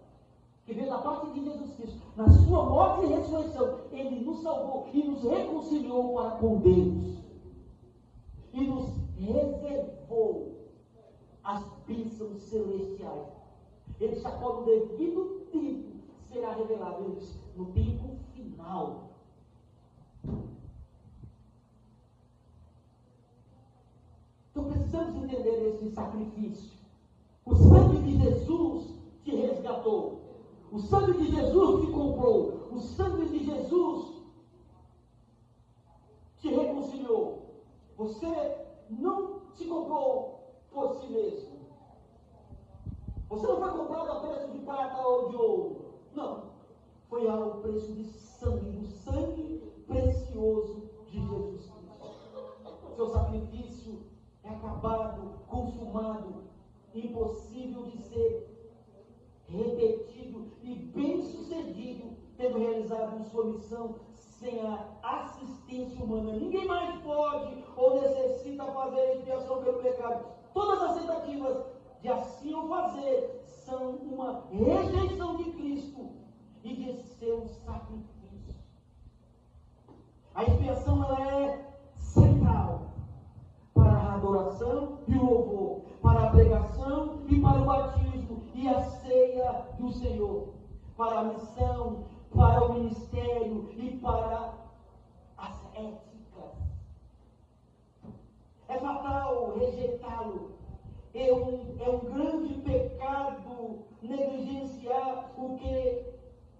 que veio da parte de Jesus Cristo. Na sua morte e ressurreição, Ele nos salvou e nos reconciliou para com Deus. E nos reservou as bênçãos celestiais. Ele já no devido tempo será revelado. Ele diz, no tempo final. Então precisamos entender esse sacrifício. O sangue de Jesus te resgatou. O sangue de Jesus te comprou. O sangue de Jesus te reconciliou. Você não se comprou por si mesmo. Você não foi comprado a preço de prata ou de ouro. Não. Foi ao preço de sangue, do sangue precioso de Jesus Cristo. Seu sacrifício é acabado, consumado, impossível de ser repetido e bem sucedido, tendo realizado sua missão sem a assistência humana. Ninguém mais pode ou necessita fazer expiação pelo pecado. Todas as tentativas de assim o fazer são uma rejeição de Cristo e de seu sacrifício. A expiação ela é central para a adoração e o louvor, para a pregação e para o batismo e a ceia do Senhor, para a missão, para o ministério e para as éticas. É fatal rejeitá-lo. É um grande pecado negligenciar o que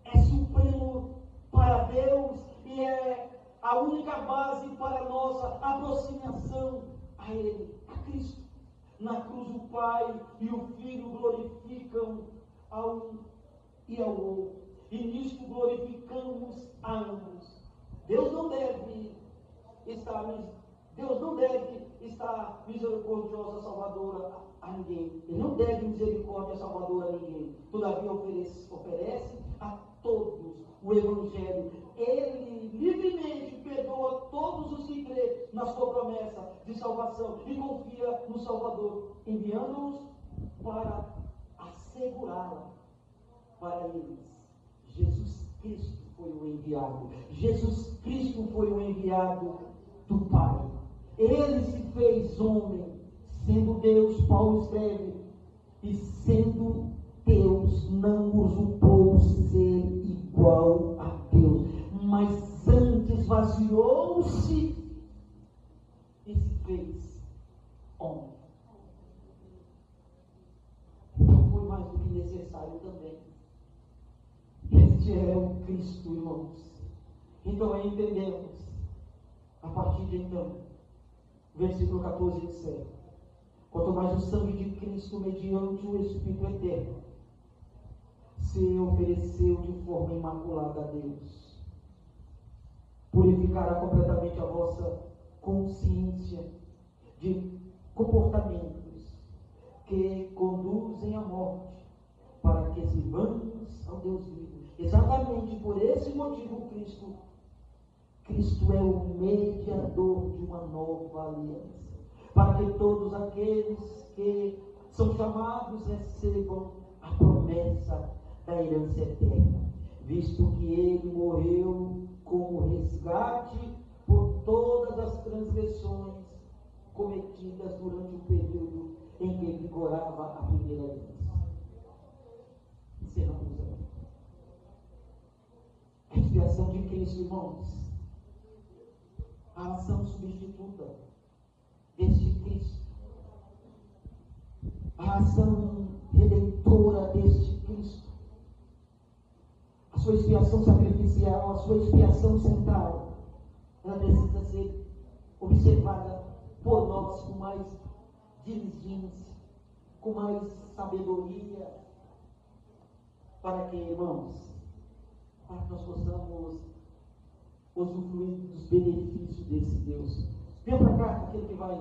é supremo para Deus e é a única base para a nossa aproximação a Ele, a Cristo. Na cruz o Pai e o Filho glorificam a um e ao outro. E nisto glorificamos a ambos. Deus não deve estar misericordiosa salvadora a ninguém. Ele não deve misericórdia salvadora a ninguém. Todavia oferece a todos o Evangelho. Ele livremente perdoa todos os que crêem na sua promessa de salvação e confia no Salvador, enviando-os para assegurá-la para eles. Jesus Cristo foi o enviado. Jesus Cristo foi o enviado do Pai. Ele se fez homem, sendo Deus, Paulo escreve, e sendo Deus não usurpou ser igual a Deus, mas antes esvaziou-se e se fez homem. Então foi mais do que necessário também. Este é o Cristo, irmãos. Então aí entendemos, a partir de então, versículo 14 disser: quanto mais o sangue de Cristo, mediante o Espírito eterno, se ofereceu de forma imaculada a Deus, purificará completamente a vossa consciência de comportamentos que conduzem à morte, para que sirvamos ao Deus vivo. Exatamente por esse motivo Cristo é o mediador de uma nova aliança, para que todos aqueles que são chamados recebam a promessa da herança eterna. visto que ele morreu como resgate por todas as transgressões cometidas durante o período em que vigorava a primeira aliança. Encerramos aqui. A expiação de Cristo, irmãos, a ação substituta deste Cristo, a ação redentora deste Cristo, a sua expiação sacrificial, a sua expiação central, ela precisa ser observada por nós com mais diligência, com mais sabedoria, para que, irmãos, para que nós possamos usufruir dos benefícios desse Deus. Venha para cá, aquele que vai